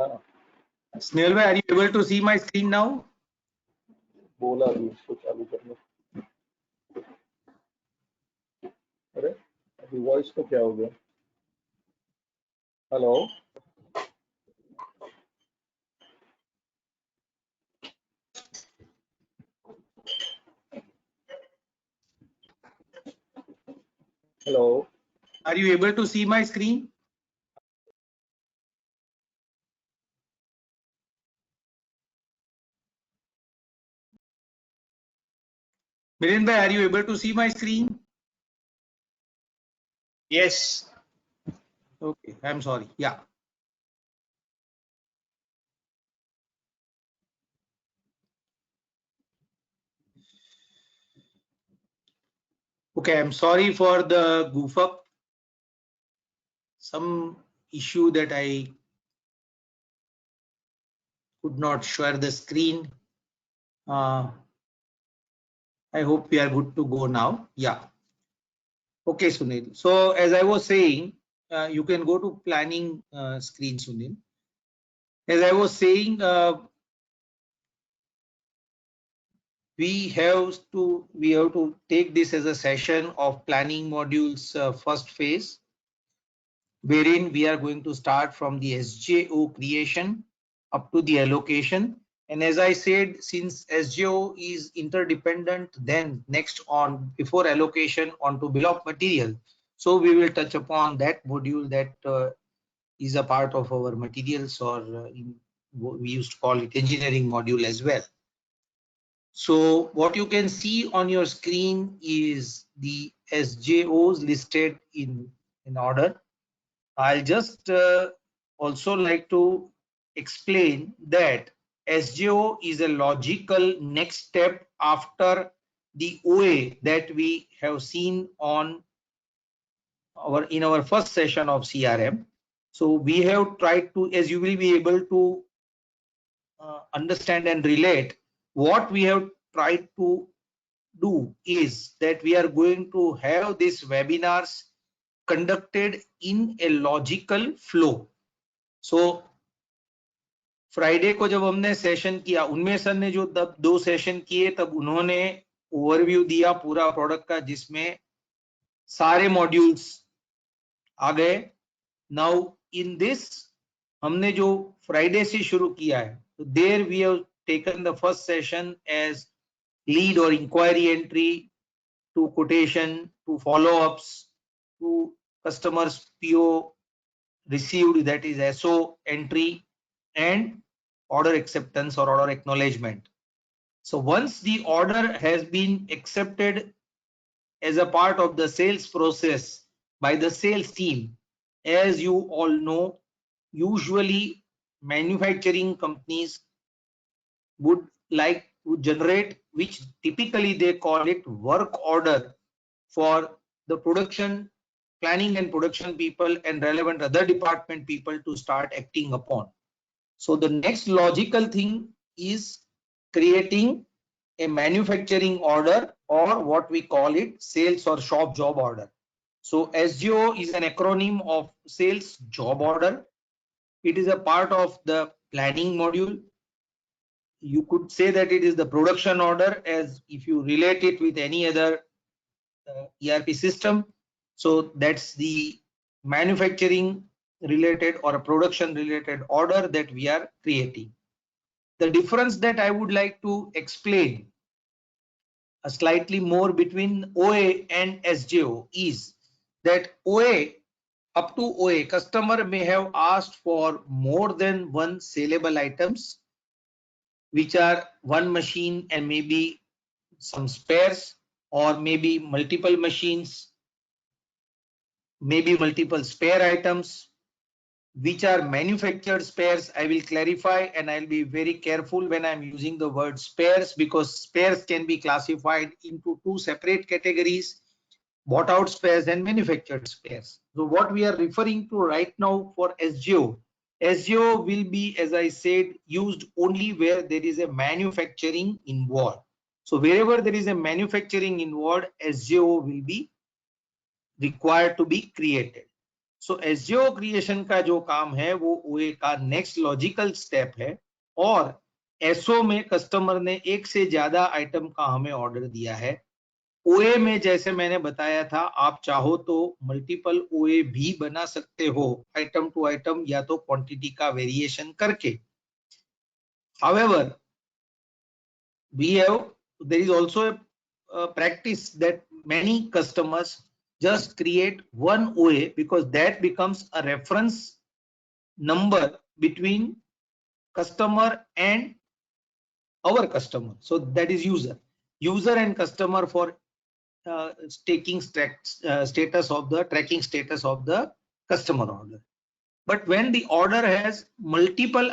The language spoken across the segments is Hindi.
Snehal bhai, are you able to see my screen now? बोला अभी उसको चालू करने। अरे अभी वॉइस को क्या हो गया? Hello hello Are you able to see my screen? Miren bhai, are you able to see my screen? Yes. Okay, I'm sorry. Yeah. Okay, I'm sorry for the goof up. Some issue that I could not share the screen. I hope we are good to go now. Yeah. Okay, Sunil. So as I was saying, you can go to planning screen, Sunil. As I was saying, we have to take this as a session of planning modules first phase, wherein we are going to start from the SJO creation up to the allocation. And as I said, since SJO is interdependent, then next on before allocation onto bill of material. So we will touch upon that module that is a part of our materials, or we used to call it engineering module as well. So what you can see on your screen is the SJOs listed in order. I'll just also like to explain that SJO is a logical next step after the OA that we have seen on in our first session of CRM. So we have tried to, as you will be able to understand and relate, what we have tried to do is that we are going to have these webinars conducted in a logical flow. So Friday को जब हमने सेशन किया, उनमें सर ने जो तब 2 सेशन किए, तब उन्होंने ओवरव्यू दिया पूरा प्रोडक्ट का, जिसमें सारे मॉड्यूल्स आ गए. नाउ इन दिस हमने जो फ्राइडे से शुरू किया है, तो there we have taken the first session as lead or inquiry entry to quotation to follow-ups to customers PO received, that is SO entry, and order acceptance or order acknowledgement. So once the order has been accepted as a part of the sales process by the sales team, as you all know, usually manufacturing companies would like to generate, which typically they call it work order, for the production planning and production people and relevant other department people to start acting upon. So the next logical thing is creating a manufacturing order, or what we call it sales or shop job order. So SJO is an acronym of sales job order. It is a part of the planning module. You could say that it is the production order, as if you relate it with any other ERP system. So that's the manufacturing related or a production related order that we are creating. The difference that I would like to explain slightly more between OA and SJO is that OA, up to OA, customer may have asked for more than one saleable items, which are one machine and maybe some spares, or maybe multiple machines, maybe multiple spare items, which are manufactured spares. I will clarify, and I'll be very careful when I'm using the word spares, because spares can be classified into 2 separate categories: bought out spares and manufactured spares. So what we are referring to right now for SJO, SJO will be, as I said, used only where there is a manufacturing involved. So wherever there is a manufacturing involved, SJO will be required to be created. So SGO creation का जो काम है वो ओए का नेक्स्ट लॉजिकल स्टेप है, और एसओ में कस्टमर ने एक से ज्यादा आइटम का हमें ऑर्डर दिया है। ओए में जैसे मैंने बताया था, आप चाहो तो मल्टीपल ओए भी बना सकते हो, आइटम टू आइटम या तो क्वांटिटी का वेरिएशन करके। However, we have there is also a practice that many customers just create one OA because that becomes a reference number between customer and our customer. So that is user and customer for taking status of the tracking status of the customer order. But when the order has multiple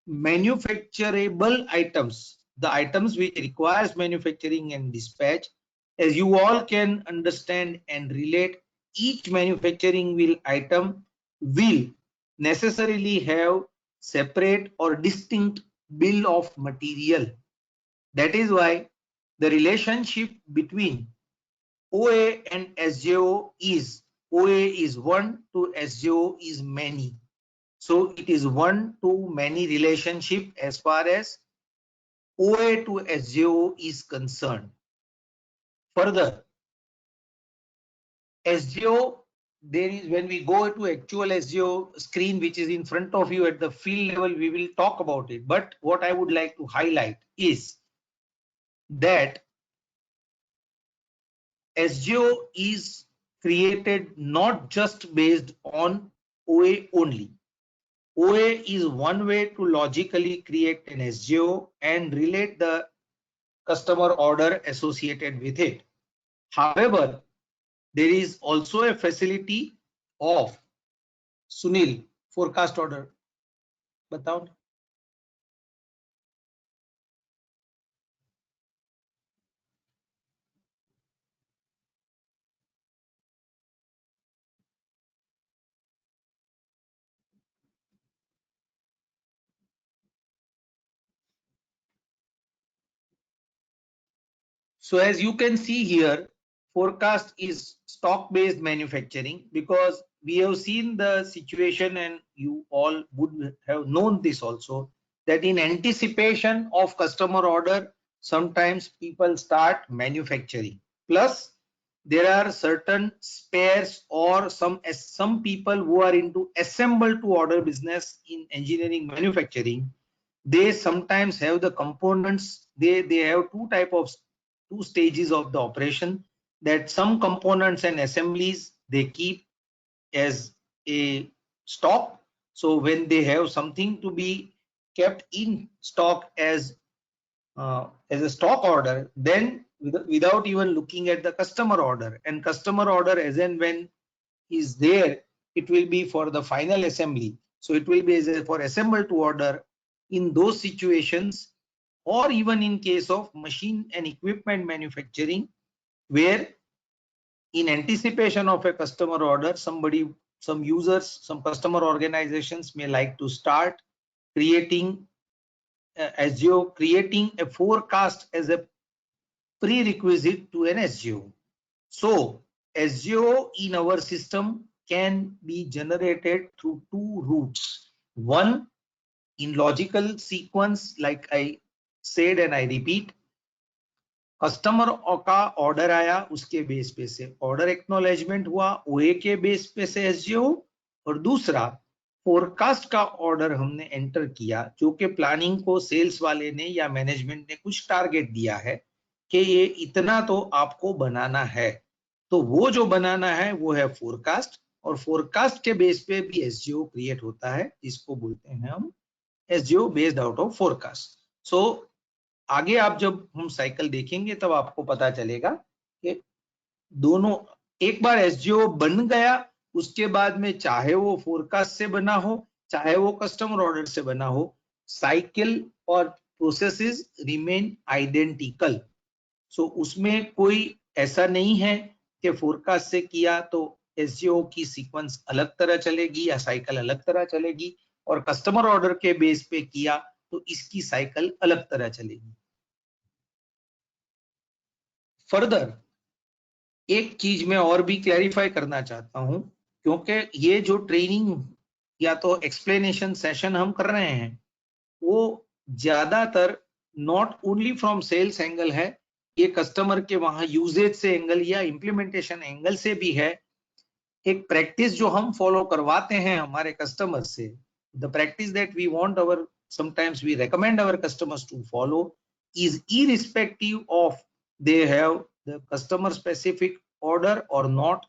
manufacturable items, the items which requires manufacturing and dispatch, as you all can understand and relate, each manufacturing will item will necessarily have separate or distinct bill of material. That is why the relationship between OA and SJO is OA is one to SJO is many. So it is one to many relationship as far as OA to SJO is concerned. Further, SJO, there is, when we go to actual SJO screen, which is in front of you at the field level, we will talk about it. But what I would like to highlight is that SJO is created not just based on OA only. OA is one way to logically create an SJO and relate the customer order associated with it. However, there is also a facility of Sunil forecast order. बताओ. So as you can see here, forecast is stock-based manufacturing, because we have seen the situation, and you all would have known this also, that in anticipation of customer order, sometimes people start manufacturing. Plus, there are certain spares or some people who are into assemble to order business in engineering manufacturing. They sometimes have the components. They have two stages of the operation, that some components and assemblies they keep as a stock. So when they have something to be kept in stock as a stock order, then without even looking at the customer order, and customer order as and when is there, it will be for the final assembly. So it will be as a, for assemble to order in those situations, or even in case of machine and equipment manufacturing, where in anticipation of a customer order, some users, some customer organizations may like to start creating SGO, creating a forecast as a prerequisite to an SGO. So SGO in our system can be generated through two routes. One, in logical sequence, like I said and I repeat, customer का ऑर्डर आया, उसके बेस पे से ऑर्डर एक्नॉलेजमेंट हुआ, ओए के बेस पे से एसजीओ, और दूसरा फोरकास्ट का ऑर्डर हमने एंटर किया, जो कि प्लानिंग को सेल्स वाले ने या मैनेजमेंट ने कुछ टारगेट दिया है कि ये इतना तो आपको बनाना है, तो वो जो बनाना है वो है फोरकास्ट, और फोरकास्ट के बेस पे भी एसजीओ क्रिएट होता है, जिसको बोलते हैं हम एसजीओ बेस्ड आउट ऑफ फोरकास्ट. सो आगे आप जब हम साइकिल देखेंगे तब आपको पता चलेगा कि दोनों, एक बार एसजीओ बन गया, उसके बाद में चाहे वो फोरकास्ट से बना हो, चाहे वो कस्टमर ऑर्डर से बना हो, साइकिल और प्रोसेसेस रिमेन आइडेंटिकल. सो उसमें कोई ऐसा नहीं है कि फोरकास्ट से किया तो एसजीओ की सीक्वेंस अलग तरह चलेगी या साइकिल अलग तरह चलेगी, और कस्टमर ऑर्डर के बेस पे किया तो इसकी साइकिल अलग तरह चलेगी. फर्दर एक चीज मैं और भी क्लैरिफाई करना चाहता हूं, क्योंकि ये जो ट्रेनिंग या तो एक्सप्लेनेशन सेशन हम कर रहे हैं वो ज्यादातर not only from sales angle है, ये कस्टमर के वहां यूजेज से एंगल या इम्प्लीमेंटेशन एंगल से भी है। एक प्रैक्टिस जो हम फॉलो करवाते हैं हमारे कस्टमर से, the practice that we want our sometimes we recommend our customers to follow is irrespective of they have the customer specific order or not.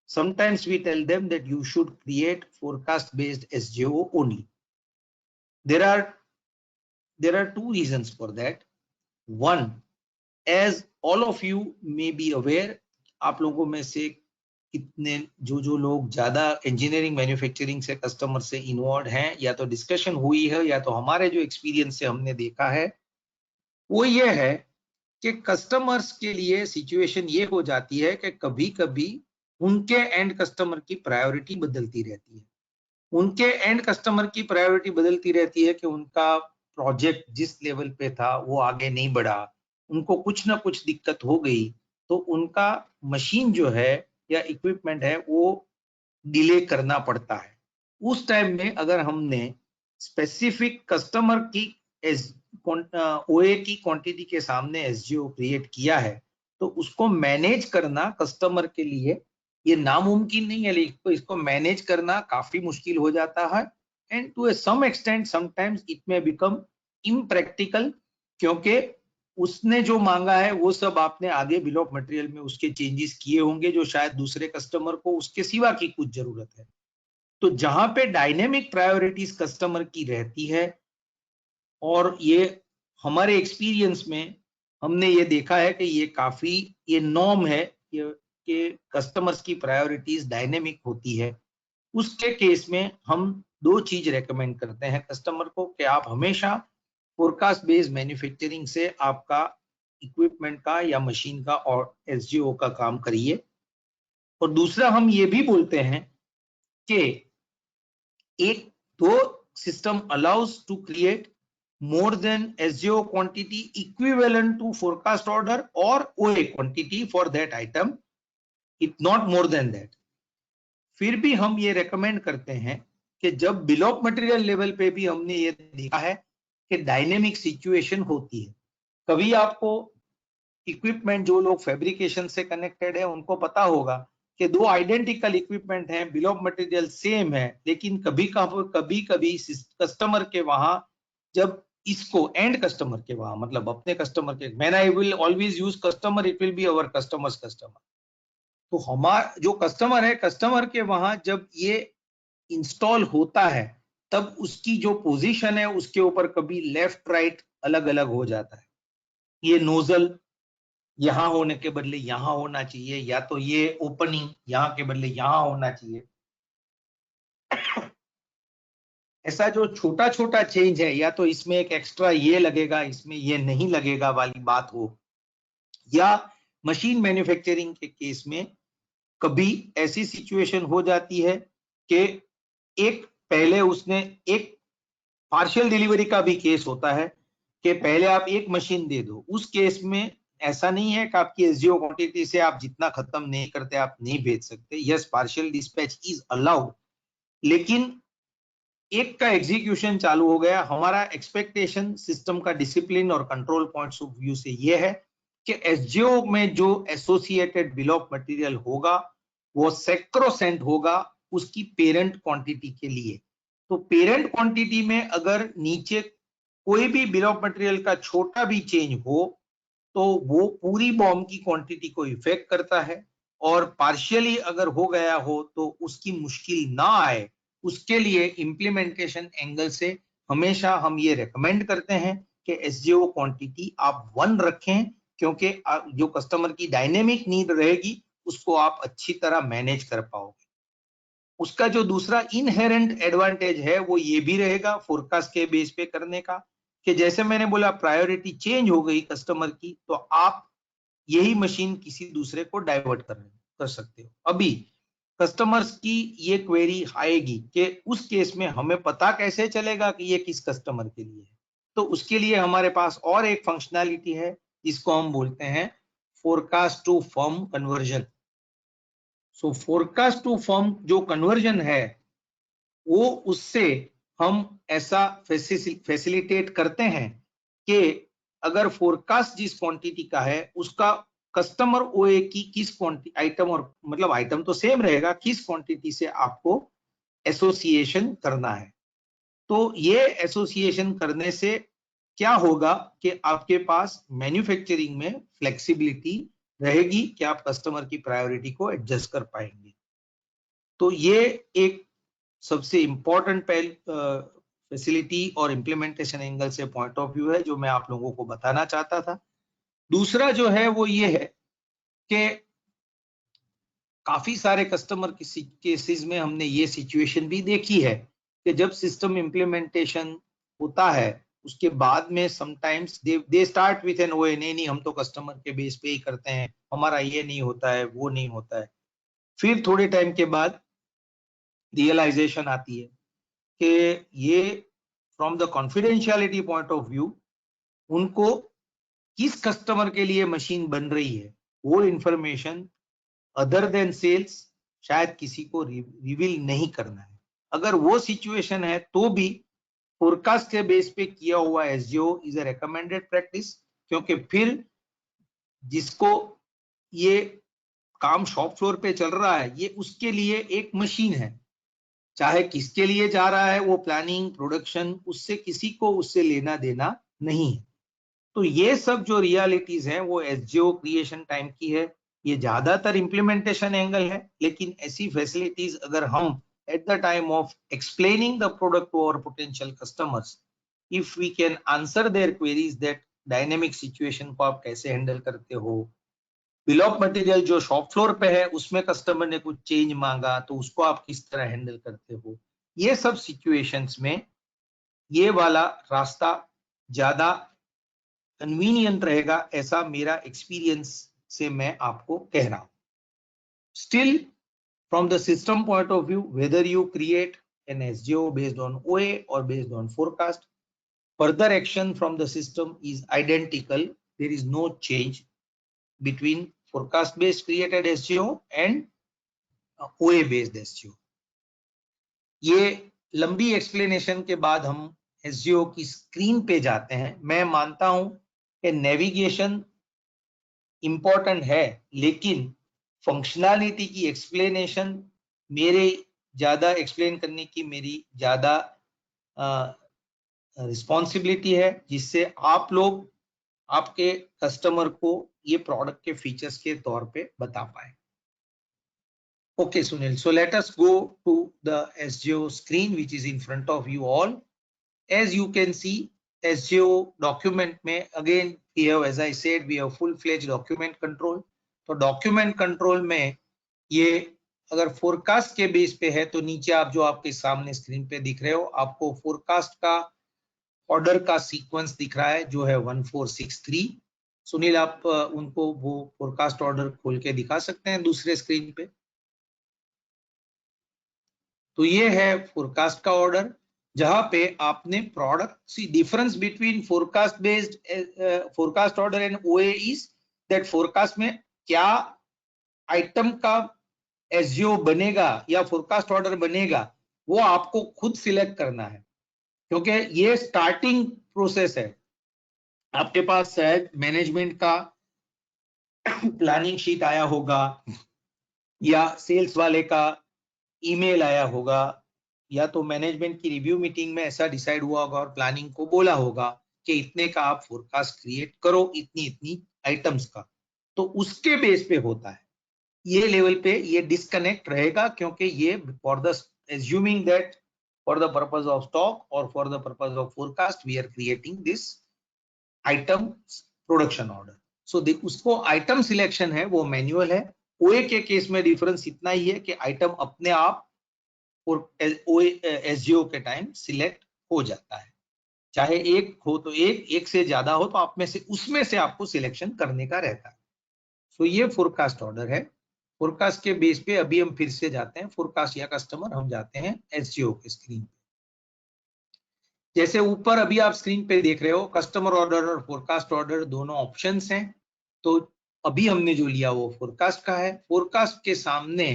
Sometimes we tell them that you should create forecast based SJO only. There are two reasons for that. One, as all of you may be aware, आप लोगों में से कितने जो लोग ज्यादा इंजीनियरिंग मैन्युफैक्चरिंग से कस्टमर से इन्वॉल्व हैं, या तो डिस्कशन हुई है या तो हमारे जो एक्सपीरियंस से हमने देखा है, वो ये है कि कस्टमर्स के लिए सिचुएशन ये हो जाती है कि कभी कभी उनके एंड कस्टमर की प्रायोरिटी बदलती रहती है। उनके एंड कस्टमर की प्रायोरिटी बदलती रहती है कि उनका प्रोजेक्ट जिस लेवल पे था वो आगे नहीं बढ़ा, उनको कुछ ना कुछ दिक्कत हो गई, तो उनका मशीन जो है या इक्विपमेंट है वो डिले करना पड़ता है। उस टाइम में अगर हमने स्पेसिफिक कस्टमर की ओए की क्वांटिटी के सामने एसजीओ क्रिएट किया है, तो उसको मैनेज करना कस्टमर के लिए ये नामुमकिन नहीं है, लेकिन इसको मैनेज करना काफी मुश्किल हो जाता है। And to some extent sometimes it may become impractical, क्योंकि उसने जो मांगा है वो सब आपने आगे बिल ऑफ मटेरियल में उसके चेंजेस किए होंगे जो शायद दूसरे कस्टमर को उसके सिवा की कुछ जरूरत है। तो जहां पे डायनेमिक प्रायोरिटीज कस्टमर की रहती है, और ये हमारे एक्सपीरियंस में हमने ये देखा है कि ये काफी ये नॉर्म है कि कस्टमर्स की प्रायोरिटीज डायनेमिक होती है, उसके केस में हम दो चीज रेकमेंड करते हैं कस्टमर को कि आप हमेशा फोरकास्ट बेस्ड मैन्युफैक्चरिंग से आपका इक्विपमेंट का या मशीन का और एसजीओ का काम करिए। और दूसरा हम ये भी बोलते हैं कि एक दो system allows to create more than SJO quantity equivalent to forecast order or OA quantity for that item, it not more than that. फिर भी हम ये रेकमेंड करते हैं कि जब बिल ऑफ मटेरियल लेवल पे भी हमने ये देखा है कि डायनेमिक सिचुएशन होती है, कभी आपको इक्विपमेंट जो लोग फैब्रिकेशन से कनेक्टेड है उनको पता होगा कि दो आइडेंटिकल इक्विपमेंट हैं, बिल ऑफ मटेरियल सेम है, लेकिन कभी कभी कस्टमर के वहां जब इसको एंड कस्टमर के वहां मतलब अपने कस्टमर के, man I will always use customer, it will be our customers customer. तो हमारा जो कस्टमर है, कस्टमर के वहां जब ये इंस्टॉल होता है तब उसकी जो पोजीशन है उसके ऊपर कभी लेफ्ट राइट अलग अलग हो जाता है। ये नोजल यहां होने के बदले यहां होना चाहिए, या तो ये ओपनिंग यहां के बदले यहां होना चाहिए। ऐसा जो छोटा छोटा चेंज है, या तो इसमें एक एक्स्ट्रा ये लगेगा इसमें ये नहीं लगेगा वाली बात हो, या मशीन मैन्युफैक्चरिंग के केस में कभी ऐसी सिचुएशन हो जाती है कि एक पहले उसने एक पार्शियल डिलीवरी का भी केस होता है कि पहले आप एक मशीन दे दो। उस केस में ऐसा नहीं है कि आपकी एसजीओ क्वांटिटी से आप जितना खत्म नहीं करते आप नहीं भेज सकते। Yes, partial dispatch is allowed, लेकिन एक का एग्जीक्यूशन चालू हो गया। हमारा एक्सपेक्टेशन सिस्टम का डिसिप्लिन और कंट्रोल पॉइंट्स ऑफ व्यू से ये है कि एसजीओ में जो एसोसिएटेड बिल ऑफ मटेरियल होगा वो सैक्रोसेंट होगा उसकी पेरेंट क्वांटिटी के लिए। तो पेरेंट क्वांटिटी में अगर नीचे कोई भी बिल ऑफ मटेरियल का छोटा भी चेंज हो तो वो पूरी बॉम्ब की क्वांटिटी को इफेक्ट करता है, और पार्शियली अगर हो गया हो तो उसकी मुश्किल ना आए उसके लिए इम्प्लीमेंटेशन एंगल से हमेशा हम ये रेकमेंड करते हैं कि एसजीओ क्वांटिटी आप 1 रखें, क्योंकि जो कस्टमर की डायनेमिक नीड रहेगी उसको आप अच्छी तरह मैनेज कर पाओगे। उसका जो दूसरा इनहेरेंट एडवांटेज है वो ये भी रहेगा फोरकास्ट के बेस पे करने का कि जैसे मैंने बोला प्रायोरिटी चेंज हो गई कस्टमर की, तो आप यही मशीन किसी दूसरे को डाइवर्ट कर सकते हो। अभी कस्टमर्स की ये क्वेरी आएगी कि उस केस में हमें पता कैसे चलेगा कि ये किस कस्टमर के लिए है। तो उसके लिए हमारे पास और एक फंक्शनैलिटी है जिसको हम बोलते हैं forecast to firm conversion. So forecast to firm जो कन्वर्जन है वो उससे हम ऐसा फैसिलिटेट करते हैं कि अगर फोरकास्ट जिस क्वांटिटी का है उसका कस्टमर ओए की किस क्वांटिटी आइटम, और मतलब आइटम तो सेम रहेगा, किस क्वांटिटी से आपको एसोसिएशन करना है। तो ये एसोसिएशन करने से क्या होगा कि आपके पास मैन्युफैक्चरिंग में फ्लेक्सिबिलिटी रहेगी कि आप कस्टमर की प्रायोरिटी को एडजस्ट कर पाएंगे। तो ये एक सबसे इंपॉर्टेंट फैसिलिटी और इंप्लीमेंटेशन एंगल से पॉइंट ऑफ व्यू है जो मैं आप लोगों को बताना चाहता था। दूसरा जो है वो ये है कि काफी सारे कस्टमर केसेस में हमने ये सिचुएशन भी देखी है कि जब सिस्टम इंप्लीमेंटेशन होता है उसके बाद में sometimes they start with an ओए, नहीं हम तो कस्टमर के बेस पे ही करते हैं, हमारा ये नहीं होता है, वो नहीं होता है। फिर थोड़े टाइम के बाद रियलाइजेशन आती है कि ये from the confidentiality point of view उनको किस कस्टमर के लिए मशीन बन रही है वो इंफॉर्मेशन अदर देन सेल्स शायद किसी को रिवील नहीं करना है। अगर वो सिचुएशन है तो भी फोरकास्ट के बेस पे किया हुआ एसजीओ इज अ रिकमेंडेड प्रैक्टिस, क्योंकि फिर जिसको ये काम शॉप फ्लोर पे चल रहा है ये उसके लिए एक मशीन है, चाहे किसके लिए जा रहा है वो प्लानिंग प्रोडक्शन उससे किसी को उससे लेना देना नहीं है। तो ये सब जो रियलिटीज हैं वो एसजीओ क्रिएशन टाइम की है, ये ज्यादातर इंप्लीमेंटेशन एंगल है, लेकिन ऐसी फैसिलिटीज अगर हम at the time of explaining the product to our potential customers, if we can answer their queries that dynamic situation को आप कैसे हैंडल करते हो, बिल ऑफ मटेरियल जो शॉप फ्लोर पे है उसमें कस्टमर ने कुछ चेंज मांगा तो उसको आप किस तरह हैंडल करते हो, ये सब सिचुएशंस में ये वाला रास्ता ज्यादा कन्वीनियंट रहेगा, ऐसा मेरा एक्सपीरियंस से मैं आपको कह रहा हूं। Still from the system point of view, whether you create an SGO based on OA or based on forecast, further action from the system is identical, there is no change between forecast based created SGO and OA based SGO। ये लंबी एक्सप्लेनेशन के बाद हम SGO की स्क्रीन पे जाते हैं। मैं मानता हूं कि नेविगेशन इंपॉर्टेंट है लेकिन फंक्शनैलिटी की एक्सप्लेनेशन मेरे ज्यादा एक्सप्लेन करने की मेरी ज्यादा रिस्पॉन्सिबिलिटी है, जिससे आप लोग आपके कस्टमर को ये प्रोडक्ट के फीचर्स के तौर पे बता पाए। Okay, Sunil. So let us go to the SGO screen, which is in front of you all. As you can see, SGO document में again we have, as I said, we have full-fledged document control. तो document control में ये अगर forecast के बेस पे है तो नीचे आप जो आपके सामने स्क्रीन पे दिख रहे हो आपको forecast का ऑर्डर का सीक्वेंस दिख रहा है जो है 1463। सुनील आप उनको वो फोरकास्ट ऑर्डर खोल के दिखा सकते हैं दूसरे स्क्रीन पे। तो ये है फोरकास्ट का ऑर्डर जहां पे आपने product, see difference between forecast based forecast order and OA is that forecast में क्या आइटम का एसजीओ बनेगा या फोरकास्ट ऑर्डर बनेगा वो आपको खुद सिलेक्ट करना है, क्योंकि ये स्टार्टिंग प्रोसेस है। आपके पास शायद मैनेजमेंट का प्लानिंग शीट आया होगा या सेल्स वाले का ईमेल आया होगा या तो मैनेजमेंट की रिव्यू मीटिंग में ऐसा डिसाइड हुआ होगा और प्लानिंग को बोला होगा कि इतने का आप फोरकास्ट क्रिएट करो इतनी इतनी आइटम्स का, तो उसके बेस पे होता है। ये लेवल पे ये डिस्कनेक्ट रहेगा क्योंकि ये for the assuming that for the purpose of stock और for the purpose of forecast we are creating this item production order. So उसको आइटम सिलेक्शन है वो मैनुअल है। ओए के केस में डिफरेंस इतना ही है कि आइटम अपने आप और एसजीओ के टाइम सिलेक्ट हो जाता है, चाहे एक हो तो एक से ज्यादा हो तो आप में से उसमें से आपको सिलेक्शन करने का रहता है। सो ये फोरकास्ट ऑर्डर है। फोरकास्ट के बेस पे अभी हम फिर से जाते हैं फोरकास्ट या कस्टमर, हम जाते हैं एसजीओ के स्क्रीन पे। जैसे ऊपर अभी आप स्क्रीन पे देख रहे हो कस्टमर ऑर्डर और फोरकास्ट ऑर्डर दोनों ऑप्शंस हैं। तो अभी हमने जो लिया वो फोरकास्ट का है। फोरकास्ट के सामने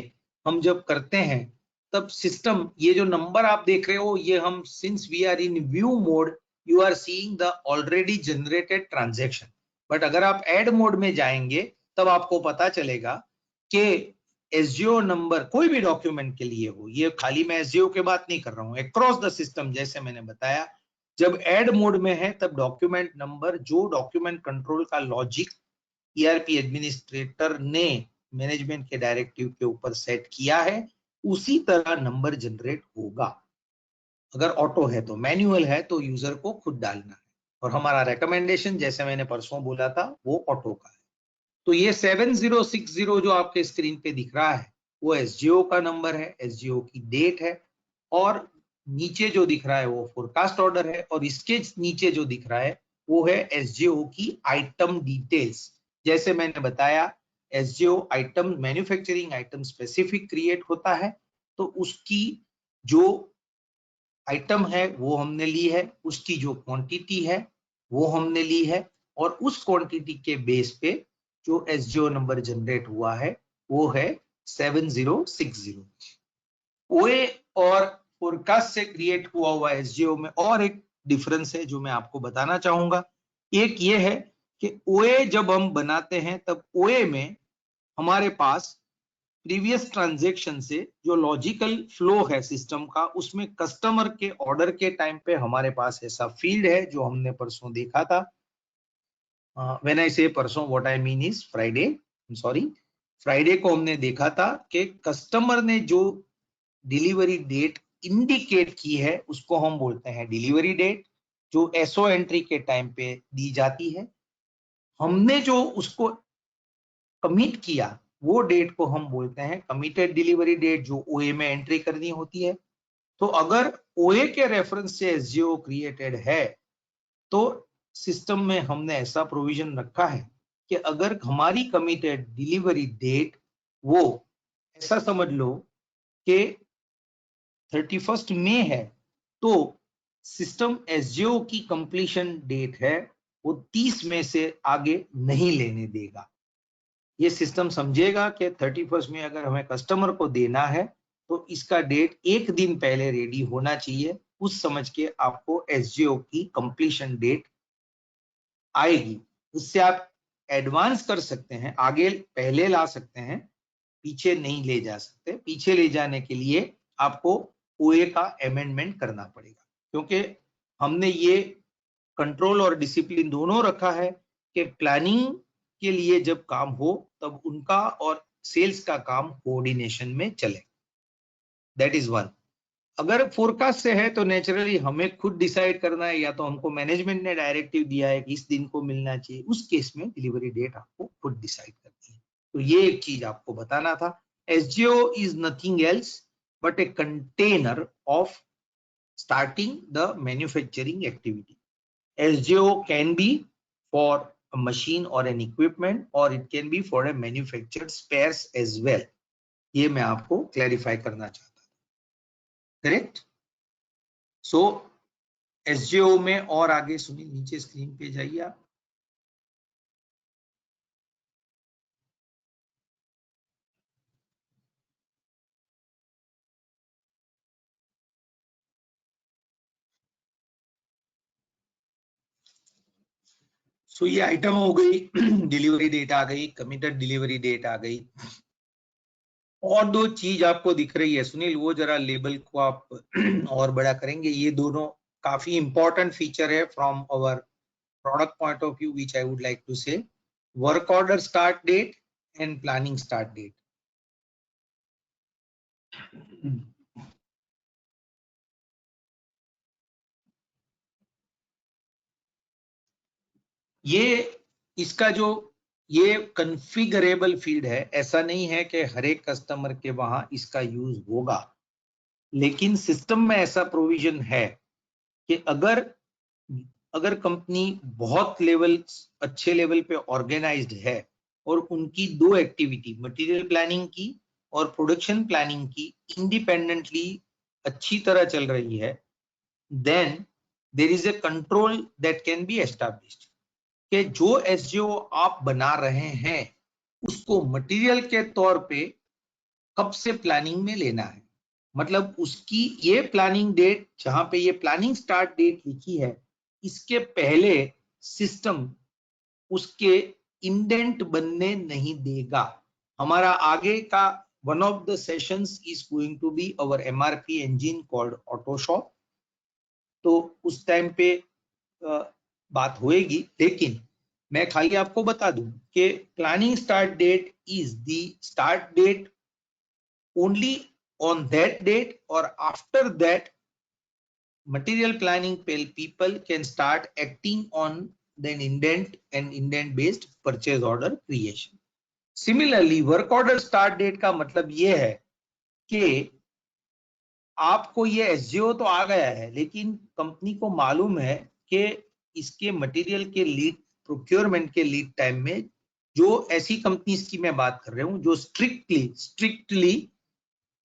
हम जब करते हैं तब सिस्टम, ये जो नंबर आप देख रहे हो, ये हम since we are in view mode, you are seeing the already generated transaction. But अगर आप ऐड मोड में जाएंगे तब आपको पता चलेगा कि एसजीओ नंबर कोई भी डॉक्यूमेंट के लिए हो, ये खाली मैं एसजीओ की बात नहीं कर रहा हूं, अक्रॉस द सिस्टम, जैसे मैंने बताया, जब ऐड मोड में है तब डॉक्यूमेंट नंबर जो डॉक्यूमेंट कंट्रोल का लॉजिक ईआरपी एडमिनिस्ट्रेटर ने मैनेजमेंट के डायरेक्टिव के ऊपर सेट किया है, उसी तरह नंबर जनरेट होगा। अगर ऑटो है तो, मैन्युअल है तो यूजर को खुद डालना है। और हमारा रेकमेंडेशन, जैसे मैंने परसों बोला था, वो ऑटो का है। तो ये 7060 जो आपके स्क्रीन पे दिख रहा है वो एसजीओ का नंबर है, एसजीओ की डेट है, और नीचे जो दिख रहा है वो फोरकास्ट ऑर्डर है, और इसके नीचे जो दिख रहा है वो है एसजीओ की आइटम डिटेल्स। जैसे मैंने बताया, SGO item manufacturing item specific create होता है, तो उसकी जो आइटम है वो हमने ली है, उसकी जो क्वांटिटी है वो हमने ली है, और उस क्वांटिटी के बेस पे जो एसजीओ नंबर जनरेट हुआ है वो है 7060। ओए और फोरकास्ट से क्रिएट हुआ एसजीओ में और एक डिफरेंस है जो मैं आपको बताना चाहूंगा। एक ये है कि ओए जब हम बनाते हैं तब ओए में हमारे पास प्रीवियस ट्रांजैक्शन से जो लॉजिकल फ्लो है सिस्टम का, उसमें कस्टमर के ऑर्डर के टाइम पे हमारे पास ऐसा फील्ड है जो हमने परसों देखा था। व्हेन आई से परसों, what I mean is Friday, sorry, Friday को हमने देखा था कि कस्टमर ने जो डिलीवरी डेट इंडिकेट की है उसको हम बोलते हैं डिलीवरी डेट, जो एसओ एंट्री के टाइम पे दी जाती है। हमने जो उसको कमिट किया वो डेट को हम बोलते हैं कमिटेड डिलीवरी डेट, जो ओए में एंट्री करनी होती है। तो अगर ओए के रेफरेंस से एसजीओ क्रिएटेड है तो सिस्टम में हमने ऐसा प्रोविजन रखा है कि अगर हमारी कमिटेड डिलीवरी डेट, वो ऐसा समझ लो कि 31 मई है, तो सिस्टम एसजीओ की कंप्लीशन डेट है वो 30 मई से आगे नहीं लेने देगा। ये सिस्टम समझेगा कि 31 में अगर हमें कस्टमर को देना है तो इसका डेट एक दिन पहले रेडी होना चाहिए, उस समझ के आपको एसजीओ की कंप्लीशन डेट आएगी। उससे आप एडवांस कर सकते हैं, आगे पहले ला सकते हैं, पीछे नहीं ले जा सकते। पीछे ले जाने के लिए आपको ओए का अमेंडमेंट करना पड़ेगा, क्योंकि हमने ये कंट्रोल और डिसिप्लिन दोनों रखा है कि प्लानिंग के लिए जब काम हो तब उनका और सेल्स का काम कोऑर्डिनेशन में चले। That is one. अगर फोरकास्ट से है तो नेचुरली हमें खुद डिसाइड करना है, या तो हमको मैनेजमेंट ने डायरेक्टिव दिया है कि इस दिन को मिलना चाहिए, उस केस में डिलीवरी डेट आपको खुद डिसाइड करनी है। तो ये एक चीज आपको बताना था। SGO is nothing else but a container of starting the manufacturing activity. SGO can be for a machine or an equipment, or it can be for a manufactured spares as well. ये मैं आपको क्लैरिफाई करना चाहता था। करेक्ट? सो SGO में और आगे सुनिए, नीचे स्क्रीन पे जाइए आप। सो ये आइटम हो गई, डिलीवरी डेट आ गई, कमिटेड डिलीवरी डेट आ गई। और दो चीज आपको दिख रही है सुनील, वो जरा लेबल को आप और बड़ा करेंगे। ये दोनों काफी इंपॉर्टेंट फीचर है from our product point of view, which I would like to say: work order start date and planning start date. ये इसका जो ये कन्फिगरेबल फील्ड है, ऐसा नहीं है कि हर एक कस्टमर के वहां इसका यूज होगा, लेकिन सिस्टम में ऐसा प्रोविजन है कि अगर कंपनी बहुत लेवल अच्छे लेवल पे ऑर्गेनाइज्ड है और उनकी दो एक्टिविटी, मटेरियल प्लानिंग की और प्रोडक्शन प्लानिंग की, इंडिपेंडेंटली अच्छी तरह चल रही है, then there is a control that can be established कि जो एसजीओ आप बना रहे हैं उसको मटेरियल के तौर पे कब से प्लानिंग में लेना है। मतलब उसकी ये प्लानिंग डेट, जहां पे ये प्लानिंग स्टार्ट डेट लिखी है, इसके पहले सिस्टम उसके इंडेंट बनने नहीं देगा। हमारा आगे का one of the sessions is going to be our MRP engine called autoshop. तो उस टाइम पे बात होएगी, लेकिन मैं खाली आपको बता दूं कि planning start date is the start date only on that date, or after that material planning people can start acting on the indent and indent based purchase order creation. Similarly work order start date का मतलब ये है कि आपको ये एसजीओ तो आ गया है, लेकिन कंपनी को मालूम है कि इसके मटेरियल के लीड प्रोक्योरमेंट के लीड टाइम में, जो ऐसी कंपनीज की मैं बात कर रहा हूं जो स्ट्रिक्टली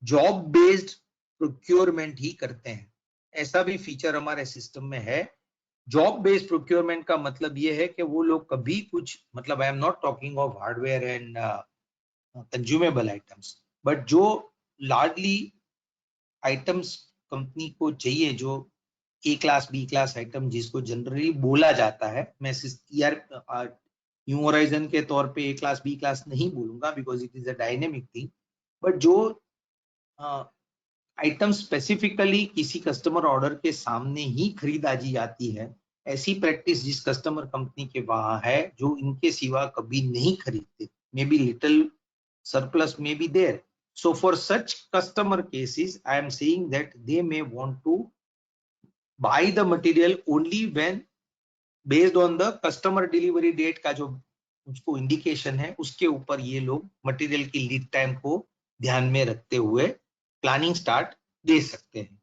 जॉब बेस्ड प्रोक्योरमेंट ही करते हैं, ऐसा भी फीचर हमारे सिस्टम में है। जॉब बेस्ड प्रोक्योरमेंट का मतलब ये है कि वो लोग कभी कुछ, मतलब I am not talking of hardware and consumable items, but जो लार्जली आइटम्स कंपनी को चाहिए, जो ए क्लास बी क्लास आइटम जिसको जनरली बोला जाता है, मैं यार न्यू होराइजन के तौर पे ए क्लास बी क्लास नहीं बोलूंगा because it is a dynamic thing, but जो आइटम स्पेसिफिकली किसी कस्टमर ऑर्डर के सामने ही खरीदारी जाती है, ऐसी प्रैक्टिस जिस कस्टमर कंपनी के वहां है, जो इनके सिवा कभी नहीं खरीदते, may be little surplus may be there. So for such customer cases, I am saying that they may want to buy the material only when based on the customer delivery date का जो उसको इंडिकेशन है, उसके ऊपर ये लोग मटेरियल की लीड टाइम को ध्यान में रखते हुए प्लानिंग स्टार्ट दे सकते हैं।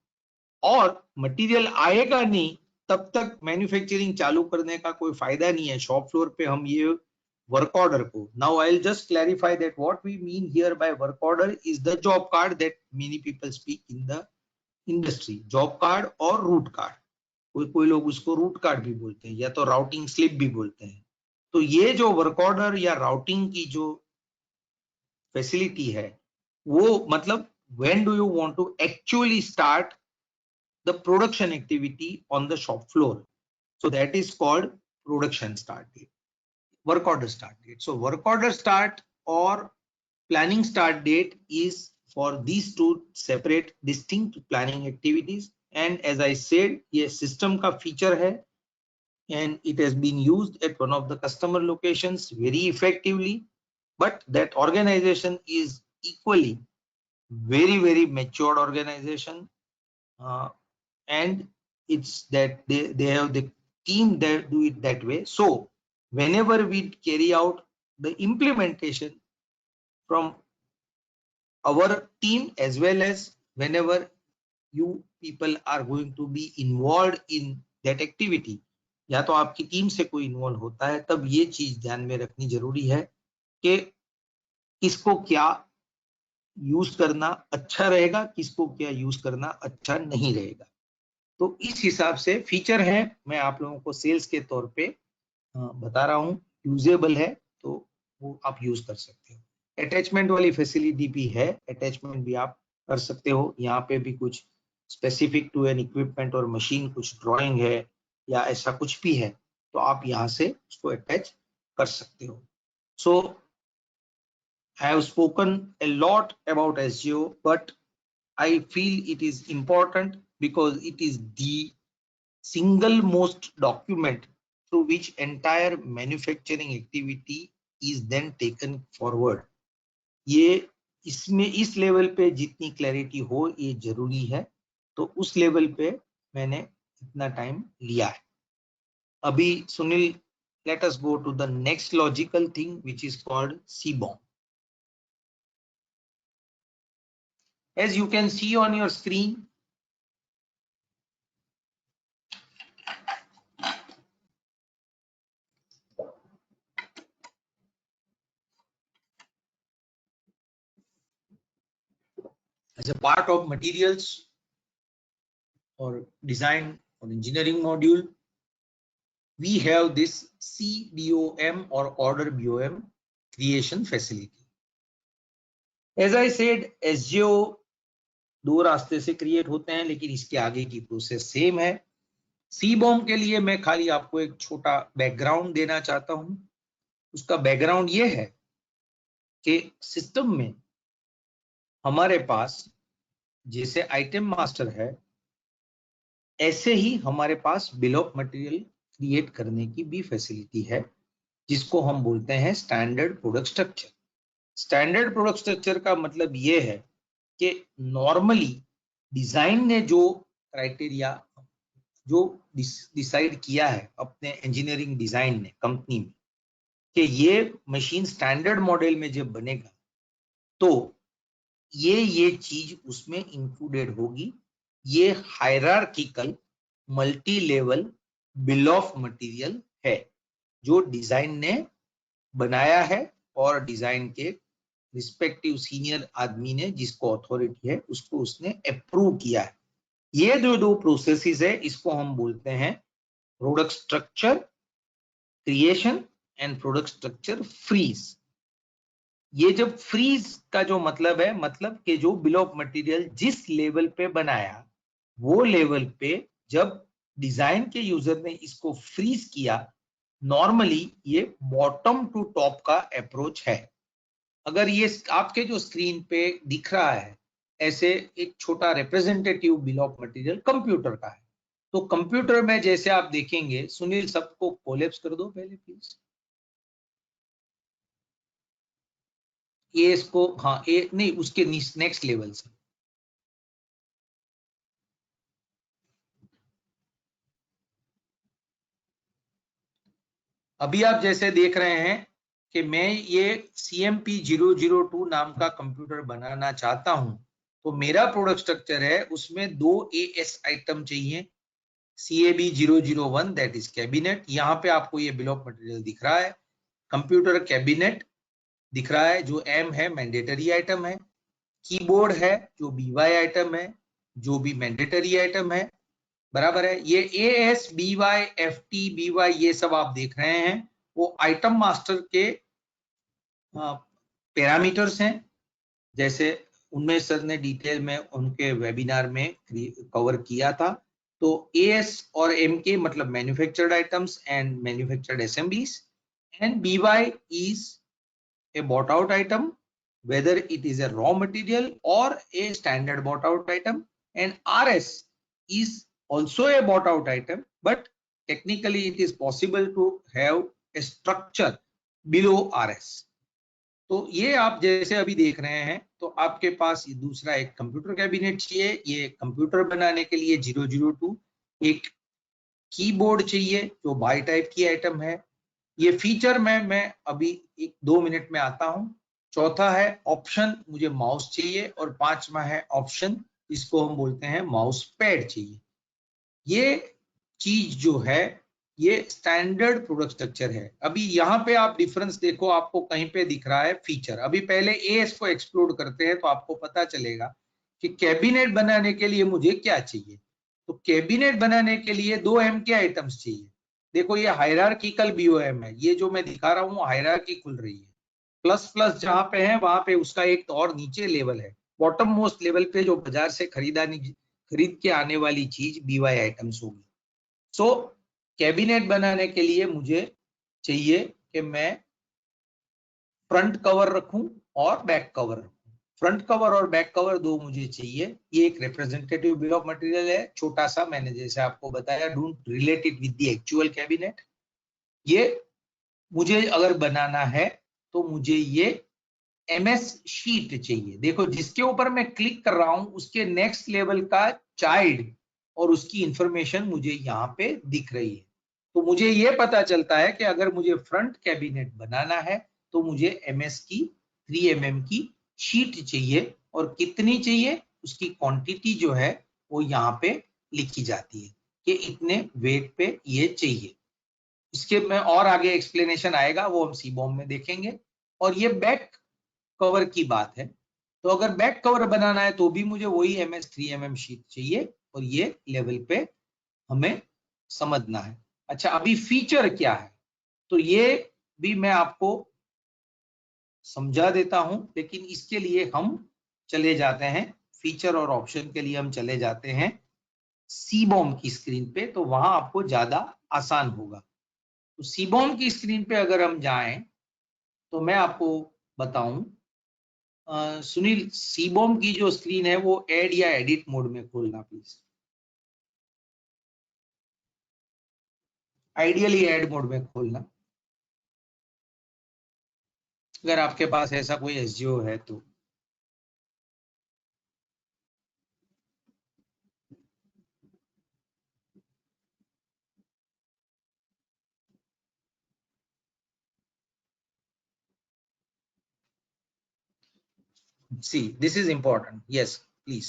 और मटेरियल आएगा नहीं तब तक मैन्युफैक्चरिंग चालू करने का कोई फायदा नहीं है शॉप फ्लोर पे हम ये वर्क ऑर्डर को। Now I will just clarify that what we mean here by work order is the job card that many people speak in the industry. Job card और रूट कार्ड, कोई कोई लोग उसको रूट कार्ड भी बोलते हैं या तो राउटिंग स्लिप भी बोलते हैं। तो ये जो वर्क ऑर्डर या राउटिंग की जो फैसिलिटी है, वो मतलब when do you want to actually start the production activity on the shop floor. So that is called production start date, work order start date. So work order start or planning start date is for these two separate distinct planning activities. And as I said, ये system का feature है and it has been used at one of the customer locations very effectively. But that organization is equally very matured organization. And it's that they have the team that do it that way. So whenever we carry out the implementation from our team, as well as whenever you people are going to be involved in that activity, या तो आपकी टीम से कोई इन्वॉल्व होता है, तब ये चीज ध्यान में रखनी जरूरी है कि किसको क्या यूज करना अच्छा रहेगा, किसको क्या यूज करना अच्छा नहीं रहेगा। तो इस हिसाब से फीचर है, मैं आप लोगों को सेल्स के तौर पे बता रहा हूँ, यूजेबल है तो वो आप यूज कर सकते हो। अटैचमेंट वाली फैसिलिटी भी है, अटैचमेंट भी आप कर सकते हो। यहाँ पे भी कुछ स्पेसिफिक टू एन इक्विपमेंट और मशीन कुछ ड्राइंग है या ऐसा कुछ भी है, तो आप यहाँ से उसको अटैच कर सकते हो। सो I have spoken a lot about SGO, but I feel it is important because it is the single most document through which entire manufacturing activity is then taken forward. ये इसमें इस लेवल पे जितनी क्लैरिटी हो ये जरूरी है, तो उस लेवल पे मैंने इतना टाइम लिया है। अभी Sunil, let us go to the next logical thing which is called CBOM. As you can see on your screen, as a part of materials or design or engineering module, we have this CBOM or order BOM creation facility. As I said, SGO 2 रास्ते से क्रिएट होते हैं, लेकिन इसके आगे की प्रोसेस सेम है। सीबॉम के लिए मैं खाली आपको एक छोटा बैकग्राउंड देना चाहता हूं। उसका बैकग्राउंड ये है कि सिस्टम में हमारे पास जैसे आइटम मास्टर है, ऐसे ही हमारे पास बिल ऑफ मटेरियल क्रिएट करने की भी फैसिलिटी है, जिसको हम बोलते हैं standard product structure. Standard product structure का मतलब ये है कि नॉर्मली डिजाइन ने जो क्राइटेरिया जो डिसाइड किया है अपने इंजीनियरिंग डिजाइन ने कंपनी में कि ये मशीन स्टैंडर्ड मॉडल में जब बनेगा तो ये चीज उसमें इंक्लूडेड होगी। ये hierarchical multi level bill of material है जो डिजाइन ने बनाया है और डिजाइन के रिस्पेक्टिव सीनियर आदमी ने, जिसको अथॉरिटी है, उसको उसने अप्रूव किया है। ये जो 2 प्रोसेसेस है, इसको हम बोलते हैं product structure creation and product structure freeze. ये जब फ्रीज का जो मतलब है, मतलब कि जो बिल ऑफ मटेरियल जिस लेवल पे बनाया वो लेवल पे जब डिजाइन के यूजर ने इसको फ्रीज किया, नॉर्मली ये बॉटम टू टॉप का अप्रोच है। अगर ये आपके जो स्क्रीन पे दिख रहा है, ऐसे एक छोटा representative bill of material computer का है, तो कंप्यूटर में जैसे आप देखेंगे, सुनील सबको कोलैप्स कर दो पहले प्लीज। ये इसको, हाँ, ये नहीं, उसके नेक्स्ट लेवल से। अभी आप जैसे देख रहे हैं कि मैं ये CMP002 नाम का कंप्यूटर बनाना चाहता हूं, तो मेरा प्रोडक्ट स्ट्रक्चर है, उसमें 2 AS आइटम चाहिए। CAB001 that is cabinet. यहाँ पे आपको ये बिल ऑफ मटेरियल दिख रहा है। कंप्यूटर कैबिनेट दिख रहा है, जो M है मैंडेटरी आइटम है। कीबोर्ड है जो BY आइटम है, जो भी मैंडेटरी आइटम है, बराबर है। ये AS BY FT BY ये सब आप देख रहे हैं, वो आइटम मास्टर के पैरामीटर्स हैं। जैसे उनमें सर ने डिटेल में उनके वेबिनार में कवर किया था। तो AS और MK मतलब manufactured items and manufactured assemblies, and BY is a bought out item, whether it is a raw material or a standard bought out item, and RS is also a bought out item, but technically it is possible to have a structure below RS. तो ये आप जैसे अभी देख रहे हैं, तो आपके पास ये दूसरा एक कंप्यूटर कैबिनेट चाहिए। ये कंप्यूटर बनाने के लिए 002 एक कीबोर्ड चाहिए जो बाई टाइप की आइटम है। ये फीचर में मैं अभी 1-2 मिनट में आता हूं। चौथा है ऑप्शन, मुझे माउस चाहिए। और 5वां है ऑप्शन, इसको हम बोलते हैं माउस पैड चाहिए। ये चीज जो है, ये स्टैंडर्ड प्रोडक्ट स्ट्रक्चर है। अभी यहाँ पे आप डिफरेंस देखो, आपको कहीं पे दिख रहा है फीचर। अभी पहले AS को एक्सप्लोर करते हैं, तो आपको पता चलेगा कि कैबिनेट बनाने के लिए मुझे क्या चाहिए। तो कैबिनेट बनाने के लिए 2 MK आइटम्स चाहिए। देखो ये हायरार्किकल BOM है, ये जो मैं दिखा रहा हूँ हायरार्की खुल रही है। प्लस प्लस जहां पे है वहां पे उसका एक और नीचे लेवल है, बॉटम मोस्ट लेवल पे जो बाजार से खरीद के आने वाली चीज BY आइटम्स होगी। सो कैबिनेट बनाने के लिए मुझे चाहिए कि मैं फ्रंट कवर रखूं और बैक कवर रखूं। फ्रंट कवर और बैक कवर 2 मुझे चाहिए। ये एक रिप्रेजेंटेटिव बिल ऑफ मटेरियल है, छोटा सा, मैंने जैसे आपको बताया, don't relate it with the actual cabinet. ये मुझे अगर बनाना है तो मुझे ये MS शीट चाहिए। देखो जिसके ऊपर मैं क्लिक कर रहा हूं उसके नेक्स्ट लेवल का चाइल्ड और उसकी इंफॉर्मेशन मुझे यहाँ पे दिख रही है। तो मुझे ये पता चलता है कि अगर मुझे फ्रंट कैबिनेट बनाना है तो मुझे MS की 3 mm की शीट चाहिए, और कितनी चाहिए उसकी क्वांटिटी जो है वो यहाँ पे लिखी जाती है कि इतने वेट पे ये चाहिए। इसके में और आगे एक्सप्लेनेशन आएगा, वो हम सीबॉम में देखेंगे। और ये बैक कवर की बात है, तो अगर बैक कवर बनाना है तो भी मुझे वही MS 3 mm शीट चाहिए, और ये लेवल पे हमें समझना है। अच्छा, अभी फीचर क्या है, तो ये भी मैं आपको समझा देता हूं, लेकिन इसके लिए हम चले जाते हैं फीचर और ऑप्शन के लिए हम चले जाते हैं सीबॉम की स्क्रीन पे, तो वहां आपको ज्यादा आसान होगा। तो सीबॉम की स्क्रीन पे अगर हम जाएं तो मैं आपको बताऊं, सुनील, सीबॉम की जो स्क्रीन है वो ऐड या एडिट मोड में खोलना प्लीज। आइडियली ऐड मोड में खोलना, अगर आपके पास ऐसा कोई एसजीओ है तो। See this is important, yes please.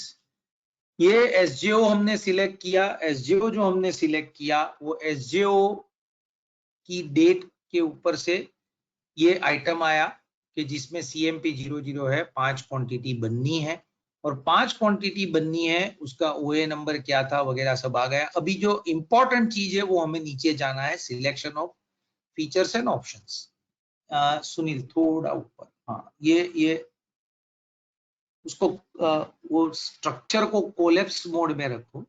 ये एसजीओ हमने सिलेक्ट किया, एसजीओ जो हमने सिलेक्ट किया वो एसजीओ की डेट के ऊपर से ये आइटम आया कि जिसमें CMP 00 है, 5 क्वांटिटी बननी है, और 5 क्वांटिटी बननी है, उसका OA नंबर क्या था वगैरह सब आ गया। अभी जो इंपॉर्टेंट चीज है वो हमें नीचे जाना है, selection of features and options. Sunil थोड़ा ऊपर, हाँ ये उसको वो स्ट्रक्चर को कोलैप्स मोड में रखो,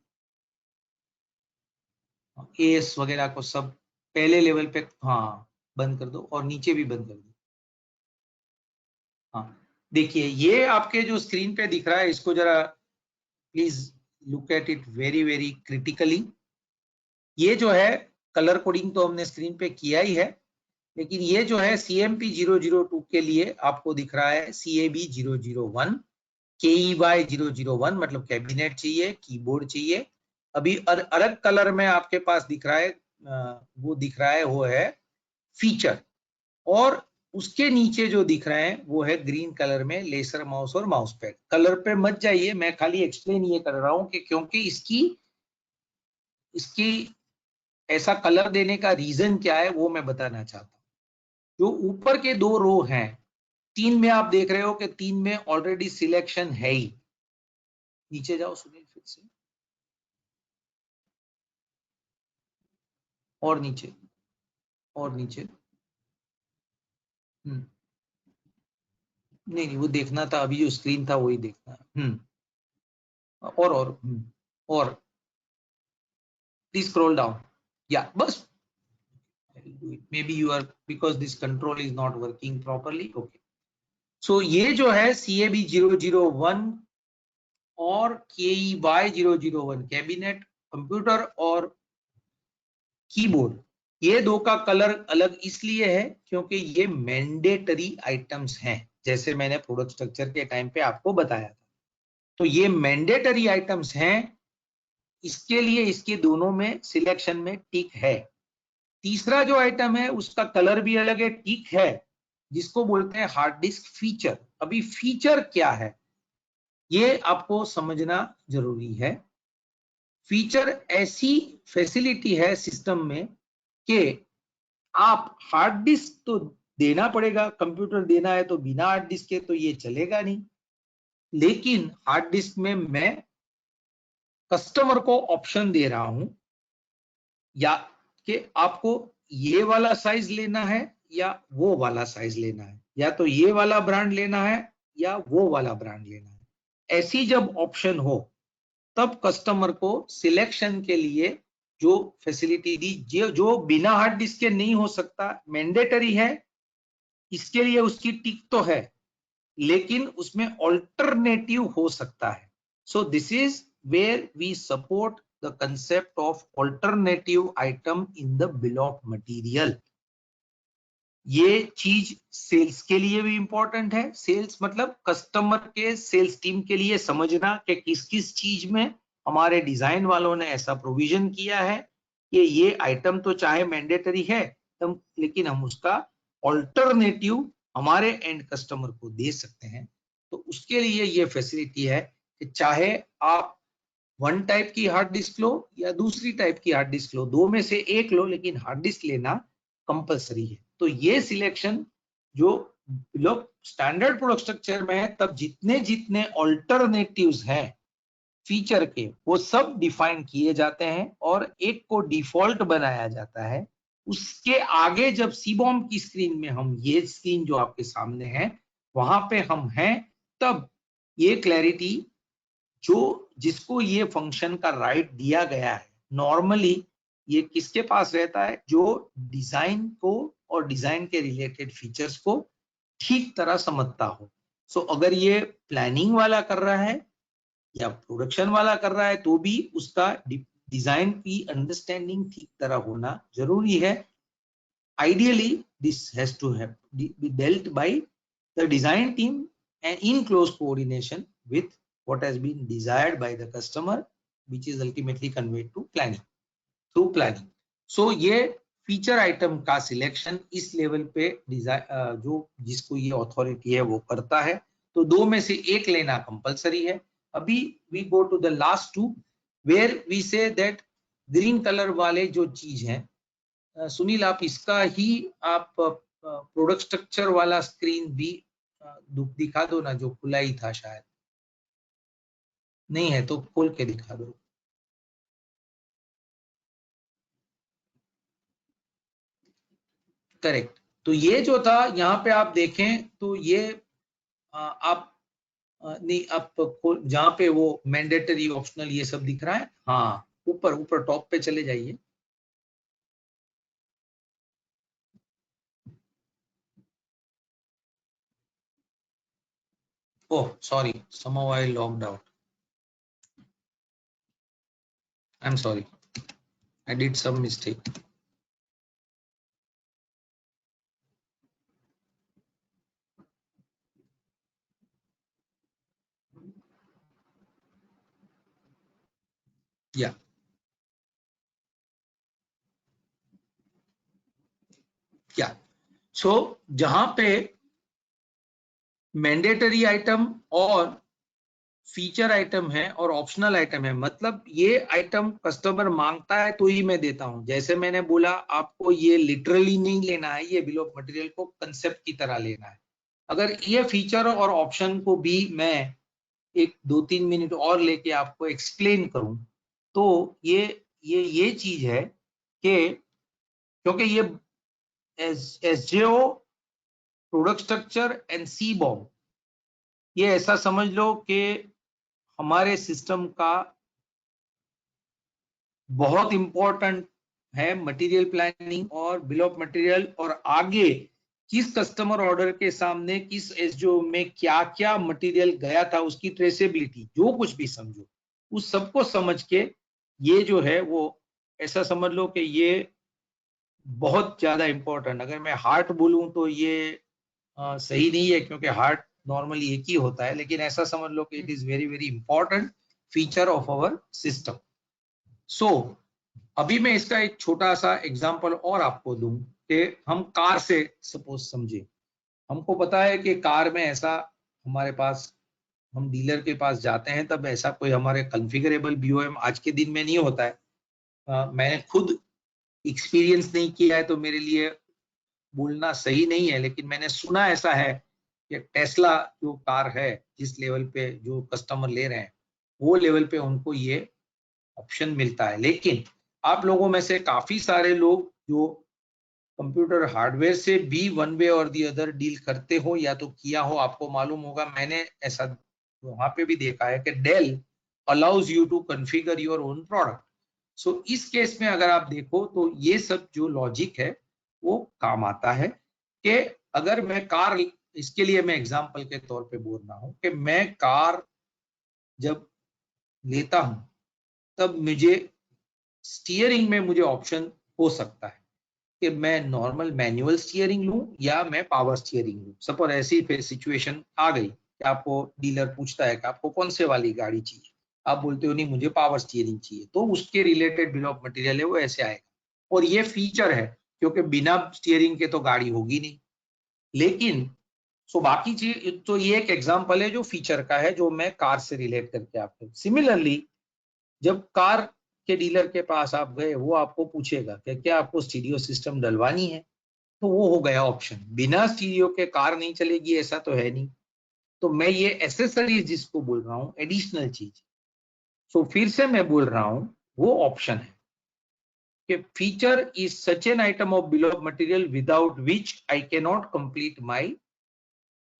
एस वगैरह को सब पहले लेवल पे, हाँ बंद कर दो और नीचे भी बंद कर दो। हाँ देखिए, ये आपके जो स्क्रीन पे दिख रहा है, इसको जरा please look at it very very critically. ये जो है कलर कोडिंग तो हमने स्क्रीन पे किया ही है, लेकिन ये जो है CMP 002 के लिए आपको दिख रहा है CAB 001, KEY 001 मतलब कैबिनेट चाहिए, कीबोर्ड चाहिए। अभी अलग कलर में आपके पास दिख रहा है, वो दिख रहा है वो है फीचर, और उसके नीचे जो दिख रहे हैं वो है ग्रीन कलर में लेसर माउस और माउस पैड। कलर पे मत जाइए, मैं खाली एक्सप्लेन ये कर रहा हूं कि क्योंकि इसकी इसकी ऐसा कलर देने का रीजन क्या है वो मैं बताना चाहता हूँ। जो ऊपर के 2 रो हैं, 3 में आप देख रहे हो कि 3 में ऑलरेडी सिलेक्शन है ही। नीचे जाओ सुनील फिर से, और नीचे, और नीचे। नहीं नहीं, वो देखना था, अभी जो स्क्रीन था वही देखना है। और प्लीज स्क्रॉल डाउन, या बस maybe you are, because this control is not working properly, okay। so ये जो है CAB 001 और KEY 001 कैबिनेट, कंप्यूटर और कीबोर्ड, ये दो का कलर अलग इसलिए है क्योंकि ये मैंडेटरी आइटम्स हैं, जैसे मैंने प्रोडक्ट स्ट्रक्चर के टाइम पे आपको बताया था। तो ये मैंडेटरी आइटम्स हैं, इसके लिए इसके दोनों में सिलेक्शन में टिक है। तीसरा जो आइटम है उसका कलर भी अलग है, टिक है, जिसको बोलते हैं हार्ड डिस्क फीचर। अभी फीचर क्या है ये आपको समझना जरूरी है। फीचर ऐसी फैसिलिटी है सिस्टम में कि आप हार्ड डिस्क तो देना पड़ेगा, कंप्यूटर देना है तो बिना हार्ड डिस्क के तो ये चलेगा नहीं, लेकिन हार्ड डिस्क में मैं कस्टमर को ऑप्शन दे रहा हूं या कि आपको ये वाला साइज लेना है या वो वाला साइज लेना है, या तो ये वाला ब्रांड लेना है या वो वाला ब्रांड लेना है। ऐसी जब ऑप्शन हो तब कस्टमर को सिलेक्शन के लिए जो फैसिलिटी दी, जो बिना हार्ड डिस्क के नहीं हो सकता, मैंडेटरी है, इसके लिए उसकी टिक तो है, लेकिन उसमें ऑल्टरनेटिव हो सकता है। So this is where we support the concept of alternative item in the bill of material. ये चीज सेल्स के लिए भी इंपॉर्टेंट है, सेल्स मतलब कस्टमर के सेल्स टीम के लिए समझना कि किस किस चीज में हमारे डिजाइन वालों ने ऐसा प्रोविजन किया है कि ये आइटम तो चाहे मैंडेटरी है लेकिन हम उसका ऑल्टरनेटिव हमारे एंड कस्टमर को दे सकते हैं। तो उसके लिए ये फैसिलिटी है कि चाहे आप वन टाइप की हार्ड डिस्क लो या दूसरी टाइप की हार्ड डिस्क लो, दो में से एक लो, लेकिन हार्ड डिस्क लेना कंपलसरी है। तो ये सिलेक्शन जो लोग स्टैंडर्ड प्रोडक्ट स्ट्रक्चर में है, तब जितने जितने ऑल्टरनेटिव्स हैं फीचर के वो सब डिफाइन किए जाते हैं और एक को डिफॉल्ट बनाया जाता है उसके आगे जब सीबॉम की स्क्रीन में हम, ये स्क्रीन जो आपके सामने है वहां पे हम हैं, तब ये क्लैरिटी जो जिसको ये फंक्शन का राइट दिया गया है, नॉर्मली ये किसके पास रहता है, जो डिजाइन को और डिजाइन के रिलेटेड फीचर्स को ठीक तरह समझता हो। सो अगर ये प्लानिंग वाला कर रहा है या प्रोडक्शन वाला कर रहा है तो भी उसका डिजाइन की अंडरस्टैंडिंग ठीक तरह होना जरूरी है। Ideally, this has to have be dealt by the design team and in close coordination with what has been desired by the customer, which is ultimately conveyed to planning through planning. So ये फीचर आइटम का सिलेक्शन इस लेवल पे डिजाइन जो जिसको ये अथॉरिटी है वो करता है। तो दो में से एक लेना कंपलसरी है। अभी we go to the last two where we say that green colour वाले जो चीज हैं, सुनील आप इसका ही आप प्रोडक्ट स्ट्रक्चर वाला स्क्रीन भी दिखा दो ना, जो खुला ही था शायद, नहीं है तो खोल के दिखा दो। करेक्ट। तो ये जो था यहाँ पे आप देखें तो ये आप नहीं, आप जहाँ पे वो मैंडेटरी ऑप्शनल ये सब दिख रहा है, हाँ ऊपर ऊपर टॉप पे चले जाइए। Oh sorry, somehow I logged out. I'm sorry, I did some mistake. Yeah. Yeah. So जहां पे मैंडेटरी आइटम और फीचर आइटम है और ऑप्शनल आइटम है, मतलब ये आइटम कस्टमर मांगता है तो ही मैं देता हूं। जैसे मैंने बोला आपको ये लिटरली नहीं लेना है, ये बिल ऑफ मटेरियल को कंसेप्ट की तरह लेना है। अगर ये फीचर और ऑप्शन को भी मैं एक 2-3 मिनट और लेके आपको एक्सप्लेन करूं तो ये चीज है कि क्योंकि ये SGO, product structure and C BOM, ये ऐसा समझ लो कि हमारे सिस्टम का बहुत इंपॉर्टेंट है मटेरियल प्लानिंग और बिल ऑफ मटेरियल, और आगे किस कस्टमर ऑर्डर के सामने किस एसजीओ में क्या क्या मटेरियल गया था उसकी ट्रेसेबिलिटी, जो कुछ भी समझो उस सबको समझ के ये जो है वो ऐसा समझ लो कि ये बहुत ज्यादा इंपॉर्टेंट। अगर मैं हार्ट बोलूं तो ये सही नहीं है क्योंकि हार्ट नॉर्मली एक ही होता है, लेकिन ऐसा समझ लो कि it is very very important feature of our system. So अभी मैं इसका एक छोटा सा एग्जांपल और आपको दूं कि हम कार से सपोज समझे। हमको पता है कि कार में ऐसा हमारे पास, हम डीलर के पास जाते हैं तब ऐसा कोई हमारे कॉन्फ़िगरेबल बीओएम आज के दिन में नहीं होता है। मैंने खुद एक्सपीरियंस नहीं किया है तो मेरे लिए बोलना सही नहीं है, लेकिन मैंने सुना ऐसा है कि टेस्ला जो कार है जिस लेवल पे जो कस्टमर ले रहे हैं वो लेवल पे उनको ये ऑप्शन मिलता है। लेकिन आप लोगों में से काफी सारे लोग जो कंप्यूटर हार्डवेयर से भी वन वे और दी अदर डील करते हो या तो किया हो, आपको मालूम होगा, मैंने ऐसा वहां पे भी देखा है कि Dell allows you to configure your own product. So इस केस में अगर आप देखो तो ये सब जो लॉजिक है वो काम आता है कि अगर मैं कार, इसके लिए मैं एग्जांपल के तौर पे बोल रहा हूं कि मैं कार जब लेता हूं तब मुझे स्टीयरिंग में मुझे ऑप्शन हो सकता है कि मैं नॉर्मल मैनुअल स्टीयरिंग लूं या मैं पावर स्टीयरिंग लूं। सपोज ऐसी फिर सिचुएशन आ गई कि आपको डीलर पूछता है कि आपको कौन से वाली गाड़ी चाहिए, आप बोलते हो नहीं मुझे पावर स्टीयरिंग चाहिए, तो उसके रिलेटेड बिल ऑफ मटेरियल है वो ऐसे आएगा। और ये फीचर है क्योंकि बिना स्टीयरिंग के तो गाड़ी होगी नहीं। लेकिन सो बाकी चीज तो ये एक एग्जांपल है जो फीचर का है जो मैं कार से रिलेट करके आपको। सिमिलरली जब कार के डीलर के पास आप गए वो आपको पूछेगा कि क्या आपको स्टीरियो सिस्टम डलवानी है, तो वो हो गया ऑप्शन। बिना स्टीरियो के कार नहीं चलेगी ऐसा तो है नहीं। तो मैं ये एसेसरीज जिसको बोल रहा हूँ एडिशनल चीज, सो फिर से मैं बोल रहा हूँ वो ऑप्शन है। कि feature is such an item of bill of material without which I cannot complete my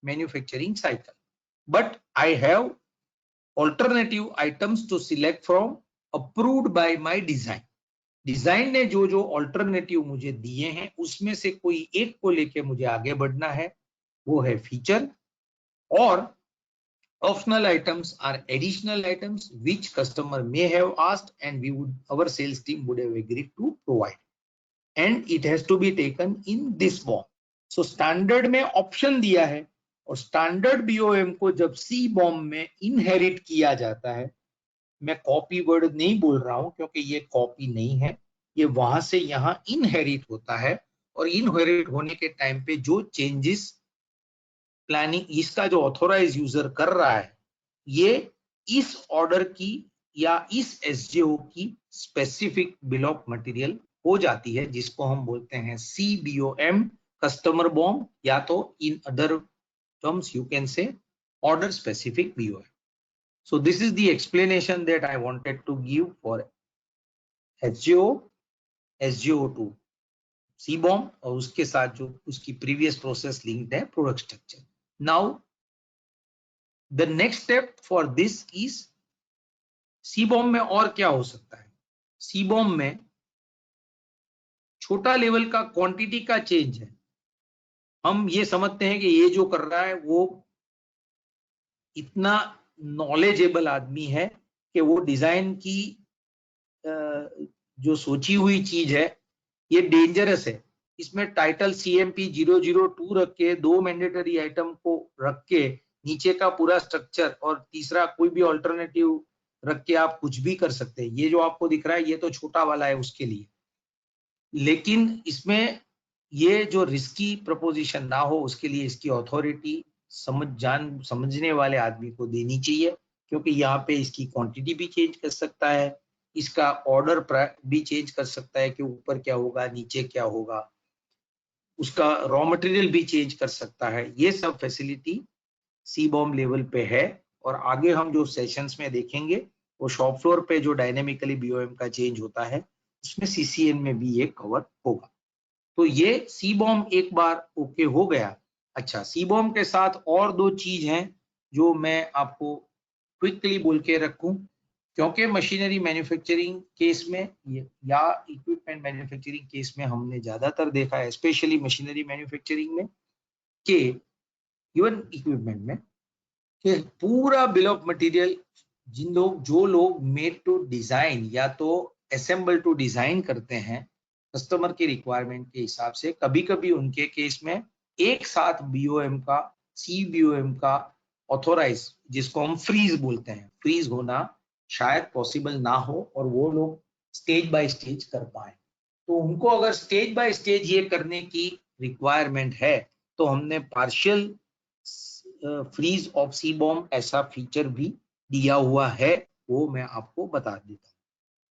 manufacturing cycle, but I have alternative items to select from approved by my design. Design ने जो जो ऑल्टरनेटिव मुझे दिए हैं उसमें से कोई एक को लेके मुझे आगे बढ़ना है, वो है फीचर. और optional items are additional items which customer may have asked and our sales team would have agreed to provide, and it has to be taken in this form. So standard में ऑप्शन दिया है और स्टैंडर्ड बीओएम को जब सी बॉम्ब में इनहेरिट किया जाता है, मैं कॉपी वर्ड नहीं बोल रहा हूं क्योंकि ये कॉपी नहीं है, ये वहां से यहां इनहेरिट होता है. और इनहेरिट होने के टाइम पे जो चेंजेस प्लानिंग इसका जो ऑथोराइज यूजर कर रहा है, ये इस ऑर्डर की या इस एसजेओ की स्पेसिफिक बिल ऑफ मटेरियल हो जाती है, जिसको हम बोलते हैं सीबीओएम कस्टमर बॉम्ब, या तो in other terms you can say order specific BOM. So this is the explanation that I wanted to give for SGO, SGO to CBOM और उसके साथ जो उसकी previous process linked है product structure. Now the next step for this is CBOM में और क्या हो सकता है. CBOM में छोटा लेवल का क्वांटिटी का चेंज है. हम ये समझते हैं कि ये जो कर रहा है वो इतना नॉलेजेबल आदमी है कि वो डिजाइन की जो सोची हुई चीज है ये डेंजरस है. इसमें टाइटल CMP 002 रख के 2 मैंडेटरी आइटम को रख के नीचे का पूरा स्ट्रक्चर और तीसरा कोई भी ऑल्टरनेटिव रख के आप कुछ भी कर सकते हैं. ये जो आपको दिख रहा है ये तो छोटा वाला है उसके लिए, लेकिन इसमें ये जो रिस्की प्रपोजिशन ना हो उसके लिए इसकी अथॉरिटी समझने वाले आदमी को देनी चाहिए, क्योंकि यहाँ पे इसकी क्वांटिटी भी चेंज कर सकता है, इसका ऑर्डर भी चेंज कर सकता है कि ऊपर क्या होगा नीचे क्या होगा, उसका रॉ मटेरियल भी चेंज कर सकता है. ये सब फैसिलिटी सी बॉम्ब लेवल पे है. और आगे हम जो सेशंस में देखेंगे वो शॉप फ्लोर पे जो डायनेमिकली बीओएम का चेंज होता है उसमें सीसीएन में भी ये कवर होगा. तो ये सी बॉम्ब एक बार ओके हो गया. अच्छा, सी बॉम्ब के साथ और दो चीज हैं जो मैं आपको क्विकली बोल के रखूं, क्योंकि मशीनरी मैन्युफैक्चरिंग केस में या इक्विपमेंट मैन्युफैक्चरिंग केस में हमने ज्यादातर देखा है, स्पेशली मशीनरी मैन्युफैक्चरिंग में कि इवन इक्विपमेंट में कि पूरा बिल ऑफ मटेरियल जो लोग मेड टू डिजाइन या तो असेंबल टू डिजाइन करते हैं कस्टमर की रिक्वायरमेंट के हिसाब से, कभी कभी उनके केस में एक साथ बीओएम का सीबीओएम का ऑथोराइज, जिसको हम फ्रीज बोलते हैं, फ्रीज होना शायद पॉसिबल ना हो और वो लोग स्टेज बाय स्टेज कर पाए. तो उनको अगर स्टेज बाय स्टेज ये करने की रिक्वायरमेंट है तो हमने partial freeze of C BOM ऐसा फीचर भी दिया हुआ है, वो मैं आपको बता देता हूँ.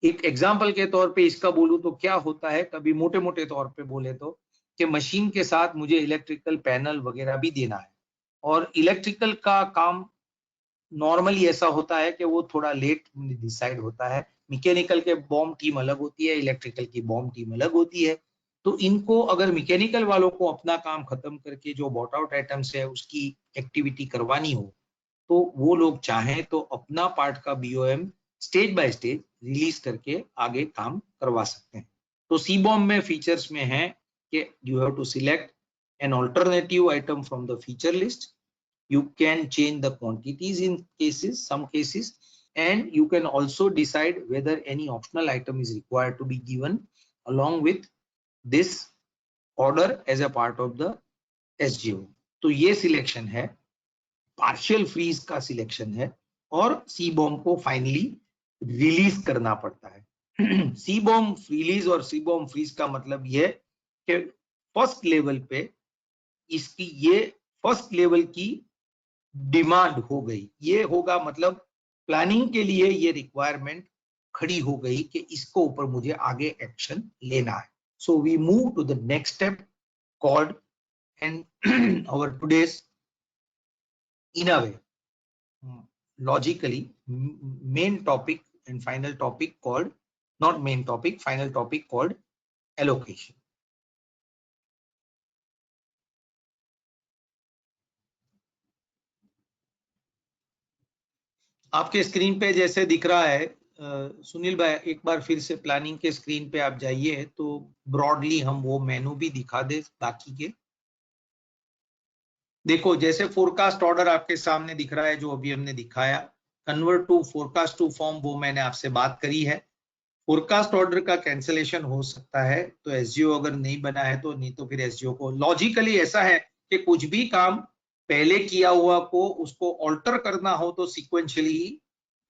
एक एग्जांपल के तौर पे इसका बोलूं तो क्या होता है, कभी मोटे मोटे तौर पे बोले तो कि मशीन के साथ मुझे इलेक्ट्रिकल पैनल वगैरह भी देना है, और इलेक्ट्रिकल का काम नॉर्मली ऐसा होता है कि वो थोड़ा लेट डिसाइड होता है. मैकेनिकल के बॉम्ब टीम अलग होती है, इलेक्ट्रिकल की बॉम्ब टीम अलग होती है. तो इनको अगर मैकेनिकल वालों को अपना काम खत्म करके जो बॉट आउट आइटम्स है उसकी एक्टिविटी करवानी हो तो वो लोग चाहें तो अपना पार्ट का BOM stage by stage release करके आगे काम करवा सकते हैं. तो सी बॉम्ब में फीचर्स में है कि you have to select an alternative item from the feature list. You can change the quantities in some cases, and you can also decide whether any optional item is required to be given along with this order as a part of the SGO. तो ये सिलेक्शन है, पार्शियल फ्रीज का सिलेक्शन है, और सी बॉम्ब को फाइनली रिलीज करना पड़ता है. सी बॉम्ब रिलीज और सी बॉम्ब फ्रीज का मतलब ये कि फर्स्ट लेवल पे इसकी ये फर्स्ट लेवल की डिमांड हो गई, ये होगा मतलब प्लानिंग के लिए ये रिक्वायरमेंट खड़ी हो गई कि इसको ऊपर मुझे आगे एक्शन लेना है. So we move to the next step called and our today's in a way logically main topic and final topic called not main topic, final topic called allocation. आपके स्क्रीन पे जैसे दिख रहा है, सुनील भाई एक बार फिर से प्लानिंग के स्क्रीन पे आप जाइए तो ब्रॉडली हम वो मेनू भी दिखा दे बाकी के। देखो जैसे फोरकास्ट ऑर्डर आपके सामने दिख रहा है जो अभी हमने दिखाया, convert to forecast to form, वो मैंने आपसे बात करी है। फोरकास्ट ऑर्डर का कैंसिलेशन हो सकता है, तो एसजीओ अगर नहीं बना है तो, नहीं तो फिर एसजीओ को लॉजिकली ऐसा है कि कुछ भी काम पहले किया हुआ को उसको ऑल्टर करना हो तो सिक्वेंशियली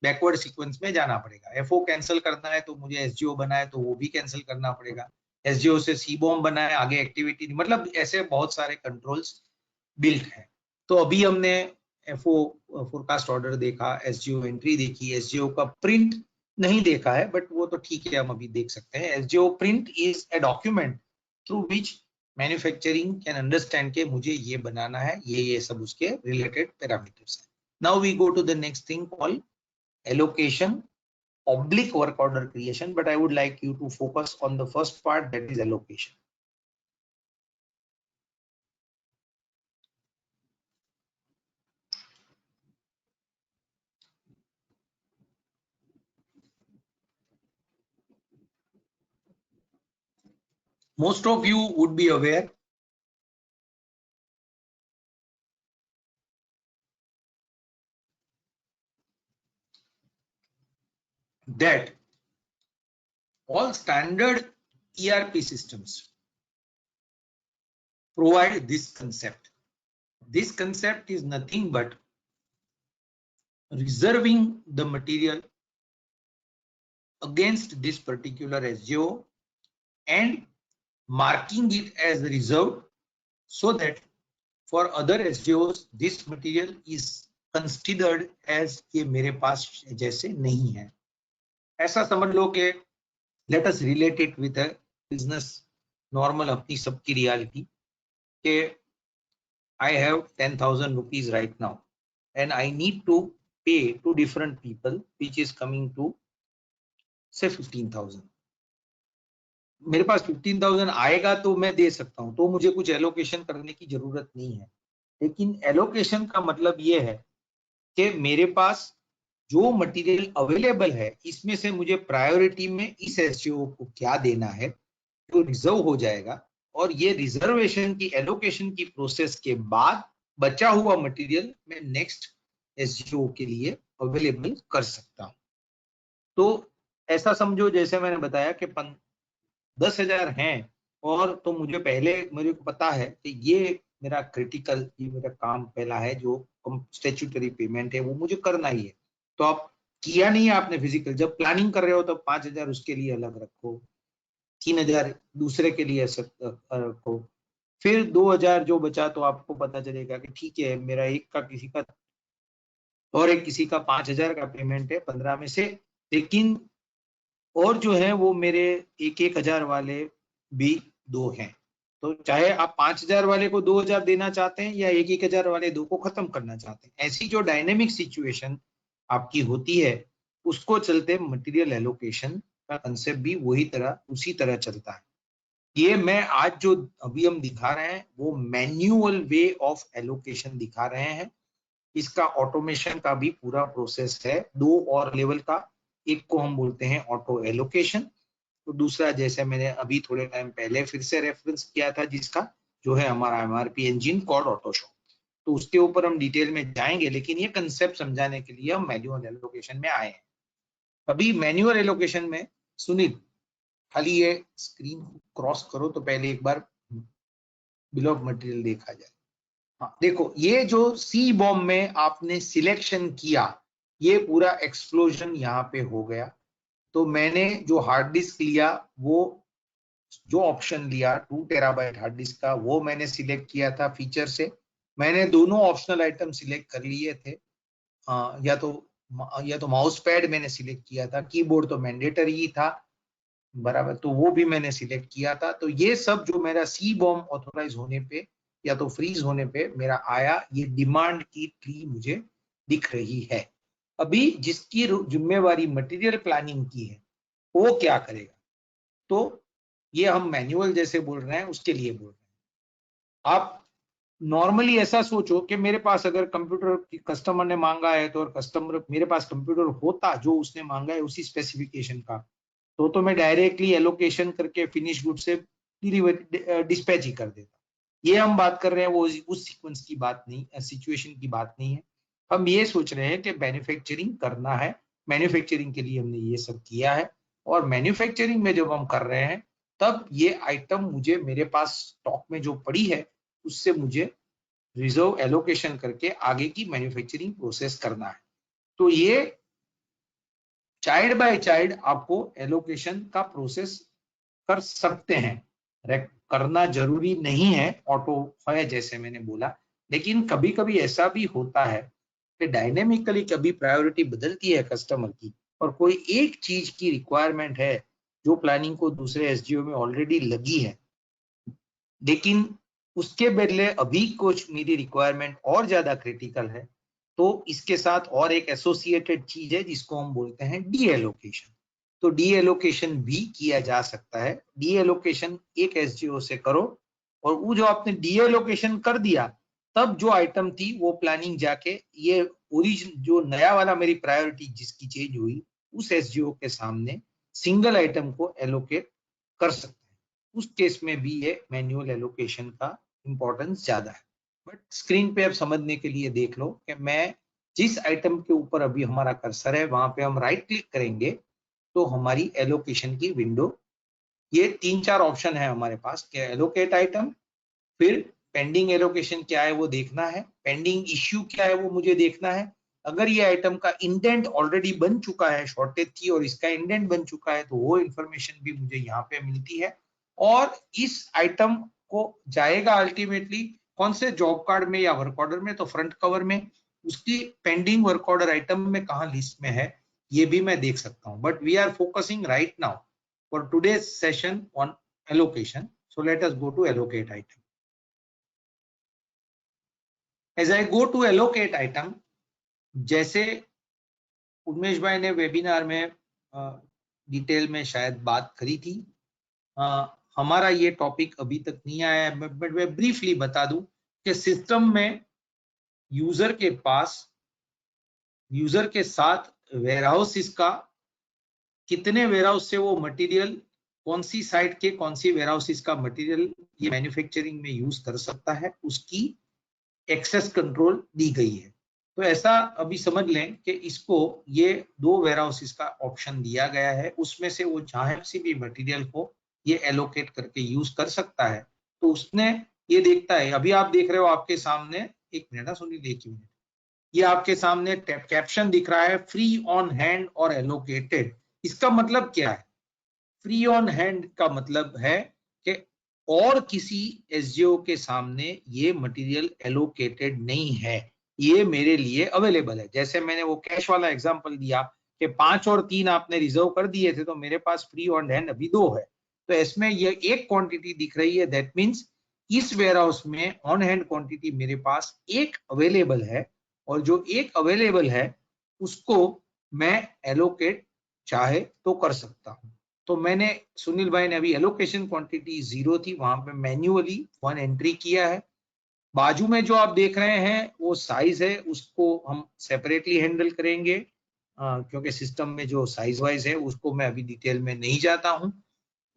बैकवर्ड सीक्वेंस में जाना पड़ेगा। एफओ कैंसिल करना है तो मुझे एसजीओ बना है तो वो भी कैंसिल करना पड़ेगा। एसजीओ से सीबॉम बना है, आगे एक्टिविटी, मतलब ऐसे बहुत सारे कंट्रोल्स बिल्ट है। तो अभी हमने एफओ फोरकास्ट ऑर्डर देखा, एसजीओ एंट्री देखी, एसजीओ का प्रिंट नहीं देखा है बट वो तो ठीक है, हम अभी देख सकते हैं। SGO print is a document through which manufacturing can understand के मुझे ये बनाना है, ये सब उसके रिलेटेड पैरामीटर्स है। Now we go to the next thing called allocation oblique work order creation, but I would like you to focus on the first part, that is allocation. Most of you would be aware that all standard ERP systems provide this concept. This concept is nothing but reserving the material against this particular SGO and marking it as reserved, so that for other SGOs this material is considered as ये मेरे पास जैसे नहीं है। ऐसा समझ लो कि let us relate it with a business normal अपनी सबकी रियलिटी कि I have 10,000 rupees right now and I need to pay to different people which is coming to say 15,000। मेरे पास 15,000 आएगा तो मैं दे सकता हूं, तो मुझे कुछ एलोकेशन करने की जरूरत नहीं है। लेकिन एलोकेशन का मतलब ये है कि मेरे पास जो मटेरियल अवेलेबल है इसमें से मुझे प्रायोरिटी में इस एसजीओ को क्या देना है जो रिजर्व हो जाएगा, और ये रिजर्वेशन की एलोकेशन की प्रोसेस के बाद बचा हुआ मटेरियल मैं नेक्स्ट एसजीओ के लिए अवेलेबल कर सकता हूं। तो ऐसा समझो जैसे मैंने बताया कि 10,000 हैं और तो मुझे पहले मेरे को पता है कि ये मेरा क्रिटिकल, ये मेरा काम पहला है जो स्टैट्यूटरी पेमेंट है वो मुझे करना ही है। तो आप किया नहीं है आपने फिजिकल, जब प्लानिंग कर रहे हो तो 5,000 उसके लिए अलग रखो, 3,000 दूसरे के लिए रखो, फिर 2,000 जो बचा तो आपको पता चलेगा कि ठीक है मेरा एक का किसी का और एक किसी का 5,000 का पेमेंट है 15 में से, लेकिन और जो है वो मेरे 1,000 वाले भी दो हैं। तो चाहे आप 5,000 वाले को 2,000 देना चाहते हैं या 1,000 वाले दो को खत्म करना चाहते हैं, ऐसी जो डायनेमिक सिचुएशन आपकी होती है उसको चलते मटेरियल एलोकेशन का कंसेप्ट भी वही तरह उसी तरह चलता है। ये मैं आज जो अभी हम दिखा रहे हैं वो मैन्युअल वे ऑफ एलोकेशन दिखा रहे हैं। इसका ऑटोमेशन का भी पूरा प्रोसेस है, दो और लेवल का। एक को हम बोलते हैं ऑटो एलोकेशन, तो दूसरा जैसे मैंने अभी थोड़े टाइम पहले फिर से रेफरेंस किया था जिसका जो है हमारा एमआरपी इंजन कॉल्ड ऑटोशॉप, तो उसके ऊपर हम डिटेल में जाएंगे, लेकिन ये कंसेप्ट समझाने के लिए हम मैन्युअल एलोकेशन में आए हैं। अभी मैन्युअल एलोकेशन में सुनील खाली ये स्क्रीन क्रॉस करो तो पहले एक बार बिल ऑफ मटेरियल देखा जाए। हाँ, देखो ये जो सी बॉम्ब में आपने सिलेक्शन किया ये पूरा एक्सप्लोजन यहाँ पे हो गया। तो मैंने जो हार्ड डिस्क लिया वो जो ऑप्शन लिया 2 टेराबाइट हार्ड डिस्क का वो मैंने सिलेक्ट किया था फीचर से। मैंने दोनों ऑप्शनल आइटम सिलेक्ट कर लिए थे, या तो माउस पैड मैंने सिलेक्ट किया था, कीबोर्ड तो मैंडेटरी ही था बराबर, तो वो भी मैंने सिलेक्ट किया था। तो ये सब जो मेरा सी बॉम्ब ऑथोराइज होने पे या तो फ्रीज होने पे मेरा आया, ये डिमांड की ट्री मुझे दिख रही है। अभी जिसकी जिम्मेवारी मटेरियल प्लानिंग की है वो क्या करेगा। तो ये हम मैनुअल जैसे बोल रहे हैं उसके लिए बोल रहे हैं। आप नॉर्मली ऐसा सोचो कि मेरे पास अगर कंप्यूटर कस्टमर ने मांगा है तो, और कस्टमर मेरे पास कंप्यूटर होता जो उसने मांगा है उसी स्पेसिफिकेशन का, तो मैं डायरेक्टली एलोकेशन करके फिनिश गुड से डिलीवर डिस्पैच ही कर देता। ये हम बात कर रहे हैं वो उस सीक्वेंस की बात नहीं, सिचुएशन की बात नहीं है। हम ये सोच रहे हैं कि मैन्युफैक्चरिंग करना है, मैन्युफैक्चरिंग के लिए हमने ये सब किया है, और मैन्युफैक्चरिंग में जब हम कर रहे हैं तब ये आइटम मुझे मेरे पास स्टॉक में जो पड़ी है उससे मुझे रिजर्व एलोकेशन करके आगे की मैन्युफैक्चरिंग प्रोसेस करना है। तो ये चाइल्ड बाय चाइल्ड आपको एलोकेशन का प्रोसेस कर सकते हैं, करना जरूरी नहीं है ऑटो है जैसे मैंने बोला। लेकिन कभी कभी ऐसा भी होता है कि डायनेमिकली कभी प्रायोरिटी बदलती है कस्टमर की, और कोई एक चीज की रिक्वायरमेंट है जो प्लानिंग को दूसरे एसडीओ में ऑलरेडी लगी है, लेकिन उसके बदले अभी कुछ मेरी रिक्वायरमेंट और ज्यादा क्रिटिकल है, तो इसके साथ और एक एसोसिएटेड चीज है जिसको हम बोलते हैं डी एलोकेशन। तो डी एलोकेशन भी किया जा सकता है। डी एलोकेशन एक एसडीओ से करो, और वो जो आपने डी एलोकेशन कर दिया तब जो आइटम थी वो प्लानिंग जाके ये ओरिजिन जो नया वाला मेरी प्रायोरिटी जिसकी चेंज हुई उस एसडीओ के सामने सिंगल आइटम को एलोकेट कर सकते हैं। उस केस में भी ये मैन्युअल एलोकेशन का इंपॉर्टेंस ज्यादा है। बट स्क्रीन पे अब समझने के लिए देख लो कि मैं जिस आइटम के ऊपर अभी हमारा कर्सर है वहां पे हम राइट क्लिक करेंगे तो हमारी एलोकेशन की विंडो, ये 3-4 ऑप्शन है हमारे पास कि एलोकेट आइटम, फिर पेंडिंग एलोकेशन क्या है वो देखना है, पेंडिंग इश्यू क्या है वो मुझे देखना है, अगर ये आइटम का इंडेंट ऑलरेडी बन चुका है शॉर्टेज थी और इसका इंडेंट बन चुका है तो वो इंफॉर्मेशन भी मुझे यहाँ पे मिलती है। और इस आइटम को जाएगा अल्टीमेटली कौन से जॉब कार्ड में या वर्क ऑर्डर में, तो फ्रंट कवर में, उसकी पेंडिंग वर्क ऑर्डर आइटम में कहाँ लिस्ट में है ये भी मैं देख सकता हूँ। But we are focusing right now for today's session on allocation, so let us go to allocate item. As I go to allocate item, जैसे उमेश भाई ने वेबिनार में डिटेल में शायद बात करी थी, हमारा ये टॉपिक अभी तक नहीं आया है, बट मैं ब्रीफली बता दूं कि सिस्टम में यूजर के पास, यूजर के साथ वेयरहाउस इसका कितने वेयरहाउस से वो मटेरियल कौन सी साइट के कौन सी वेयरहाउस का मटेरियल ये मैन्युफैक्चरिंग में यूज कर सकता है उसकी एक्सेस कंट्रोल दी गई है। तो ऐसा अभी समझ लें कि इसको ये 2 वेयरहाउसेस का ऑप्शन दिया गया है, उसमें से वो चाहे किसी भी मटेरियल को ये एलोकेट करके यूज कर सकता है। तो उसने ये देखता है, अभी आप देख रहे हो आपके सामने, एक मिनट ना सुनिए, एक मिनट, ये आपके सामने कैप्शन दिख रहा है फ्री ऑन हैंड और एलोकेटेड। इसका मतलब क्या है? फ्री ऑन हैंड का मतलब है कि और किसी एसजीओ के सामने ये मटेरियल एलोकेटेड नहीं है, ये मेरे लिए अवेलेबल है। जैसे मैंने वो कैश वाला एग्जांपल दिया कि 5 और 3 आपने रिजर्व कर दिए थे तो मेरे पास फ्री ऑन हैंड अभी 2 है, तो इसमें ये एक क्वांटिटी दिख रही है, दैट मीन्स इस वेयरहाउस में ऑन हैंड क्वांटिटी मेरे पास एक अवेलेबल है, और जो एक अवेलेबल है उसको मैं एलोकेट चाहे तो कर सकता हूं। तो मैंने, सुनील भाई ने अभी एलोकेशन क्वांटिटी 0 थी वहां पे मैन्युअली 1 एंट्री किया है। बाजू में जो आप देख रहे हैं वो साइज है, उसको हम सेपरेटली हैंडल करेंगे, क्योंकि सिस्टम में जो साइज वाइज है उसको मैं अभी डिटेल में नहीं जाता हूं।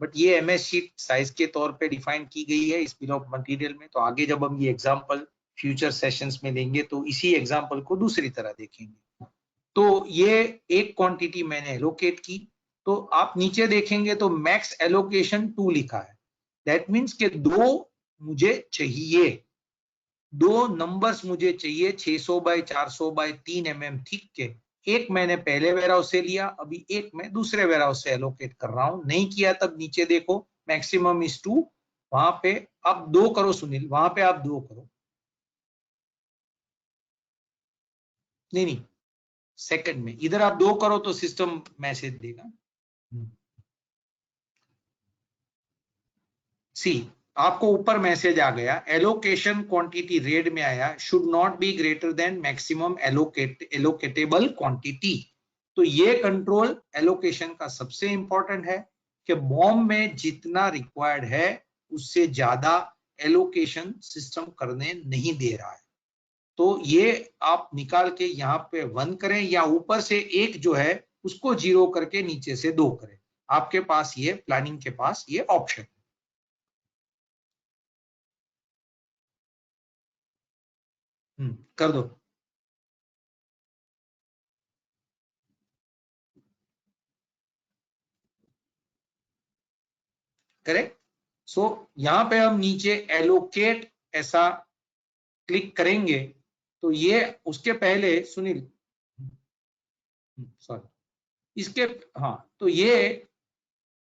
बट ये एमएस शीट साइज के तौर पे डिफाइन की गई है इस बिल ऑफ मटेरियल में। तो आगे जब हम ये एग्जांपल फ्यूचर सेशंस में लेंगे तो इसी एग्जांपल को दूसरी तरह देखेंगे। तो ये एक क्वांटिटी मैंने एलोकेट की, तो आप नीचे देखेंगे तो मैक्स एलोकेशन 2 लिखा है, दैट मीन्स के 2 मुझे चाहिए, 2 नंबर्स मुझे चाहिए 600 बाय 400 बाय 3 mm थिक के। एक मैंने पहले वेयरहाउस से लिया, अभी एक मैं दूसरे वेयरहाउस से एलोकेट कर रहा हूं। नहीं किया तब नीचे देखो मैक्सिमम इज 2, वहां पे आप 2 करो सुनील, वहां पे आप 2 करो, नहीं नहीं सेकंड में, इधर आप 2 करो तो सिस्टम मैसेज देगा। सी, आपको ऊपर मैसेज आ गया, एलोकेशन क्वांटिटी रेड में आया, should not be greater than maximum allocatable quantity. तो ये कंट्रोल एलोकेशन का सबसे इंपॉर्टेंट है कि बॉम्ब में जितना रिक्वायर्ड है उससे ज्यादा एलोकेशन सिस्टम करने नहीं दे रहा है। तो ये आप निकाल के यहाँ पे 1 करें या ऊपर से एक जो है उसको 0 करके नीचे से 2 करें। आपके पास ये प्लानिंग के पास ये ऑप्शन कर दो। करेक्ट। सो यहाँ पे हम नीचे एलोकेट ऐसा क्लिक करेंगे तो ये उसके पहले सुनील सॉरी इसके हाँ तो ये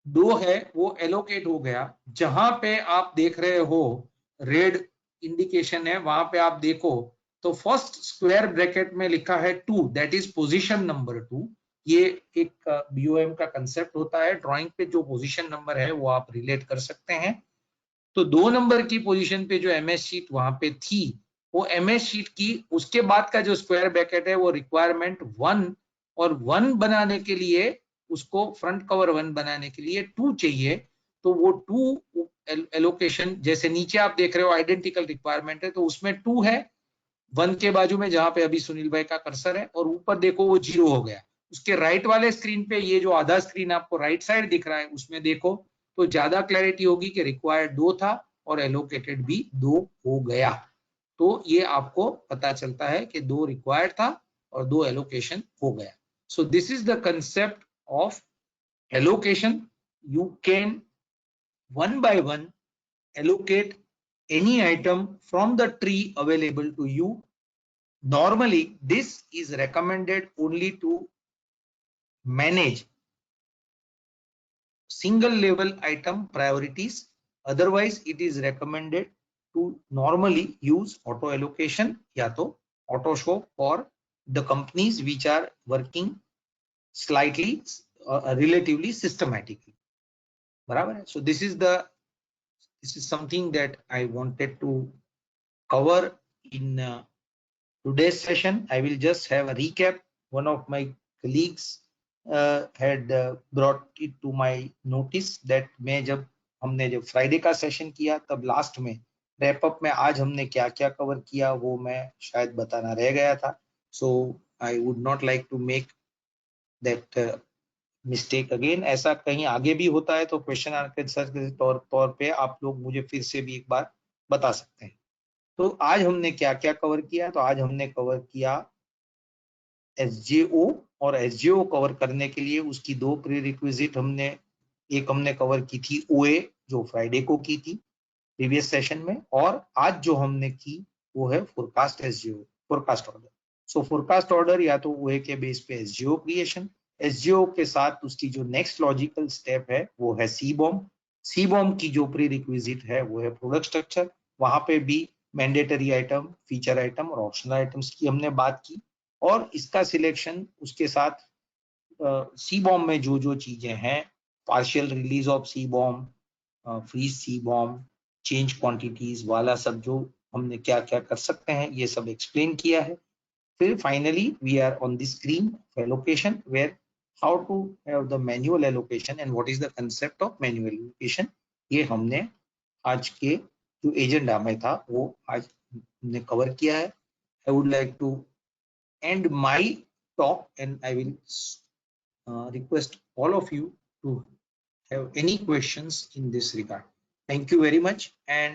2 है वो एलोकेट हो गया। जहां पे आप देख रहे हो रेड इंडिकेशन है वहां पे आप देखो तो फर्स्ट स्क्वायर ब्रैकेट में लिखा है 2 दैट इज पोजीशन नंबर 2। ये एक बीओएम का कंसेप्ट होता है, ड्राइंग पे जो पोजीशन नंबर है वो आप रिलेट कर सकते हैं। तो 2 नंबर की पोजीशन पे जो एमएस शीट वहां पे थी वो एमएस शीट की उसके बाद का जो स्क्वायर ब्रैकेट है वो रिक्वायरमेंट 1 और 1 बनाने के लिए उसको फ्रंट कवर 1 बनाने के लिए 2 चाहिए। तो वो 2 एलोकेशन जैसे नीचे आप देख रहे हो आइडेंटिकल रिक्वायरमेंट है तो उसमें 2 है 1 के बाजू में जहां पे अभी सुनील भाई का कर्सर है और ऊपर देखो वो 0 हो गया। उसके राइट वाले स्क्रीन पे ये जो आधा स्क्रीन आपको राइट साइड दिख रहा है उसमें देखो तो ज्यादा क्लैरिटी होगी कि रिक्वायर्ड 2 था और एलोकेटेड भी 2 हो गया। तो ये आपको पता चलता है कि 2 रिक्वायर्ड था और 2 एलोकेशन हो गया। सो this is the concept of allocation. You can one by one allocate any item from the tree available to you. Normally this is recommended only to manage single level item priorities. Otherwise it is recommended to normally use auto allocation या तो auto show for the companies which are working slightly relatively systematically. बराबर है। So this is something that I wanted to cover in today's session. I will just have a recap. One of my colleagues had brought it to my notice that हमने जब फ्राइडे का सेशन किया तब लास्ट में रैप अप में आज हमने क्या क्या कवर किया वो मैं शायद बताना रह गया था। So I would not like to make that mistake again. ऐसा कहीं आगे भी होता है तो क्वेश्चन आंसर के तौर पे आप लोग मुझे फिर से भी एक बार बता सकते हैं। तो आज हमने क्या क्या कवर किया, तो आज हमने कवर किया एसजेओ और एसजेओ कवर करने के लिए उसकी 2 प्रीरिक्विजिट हमने कवर की थी ओए जो फ्राइडे को की थी प्रीवियस सेशन में, और आज जो हमने की वो है फोरकास्ट एसजेओ फोरकास्ट ऑर्डर। सो फोरकास्ट ऑर्डर या तो ओए के बेस पे एसजेओ क्रिएशन, एसजेओ के साथ उसकी जो नेक्स्ट लॉजिकल स्टेप है वो है सीबॉम्ब। सीबॉम्ब की जो प्रीरिक्विजिट है वो है प्रोडक्ट स्ट्रक्चर। वहां पे भी मैंडेटरी आइटम, फीचर आइटम और ऑप्शनल आइटम्स की हमने बात की, और इसका सिलेक्शन उसके साथ सी बॉम्ब में जो जो चीजें हैं, partial release of C BOM, freeze C BOM, change quantities वाला सब जो हमने क्या क्या कर सकते हैं ये सब एक्सप्लेन किया है। फिर finally we are on the screen allocation where how to have the manual allocation and what is the concept of manual allocation. ये हमने आज के जो एजेंडा में था वो आज हमने कवर किया है। I would like to end my talk and I will request all of you to have any questions in this regard. Thank you very much. And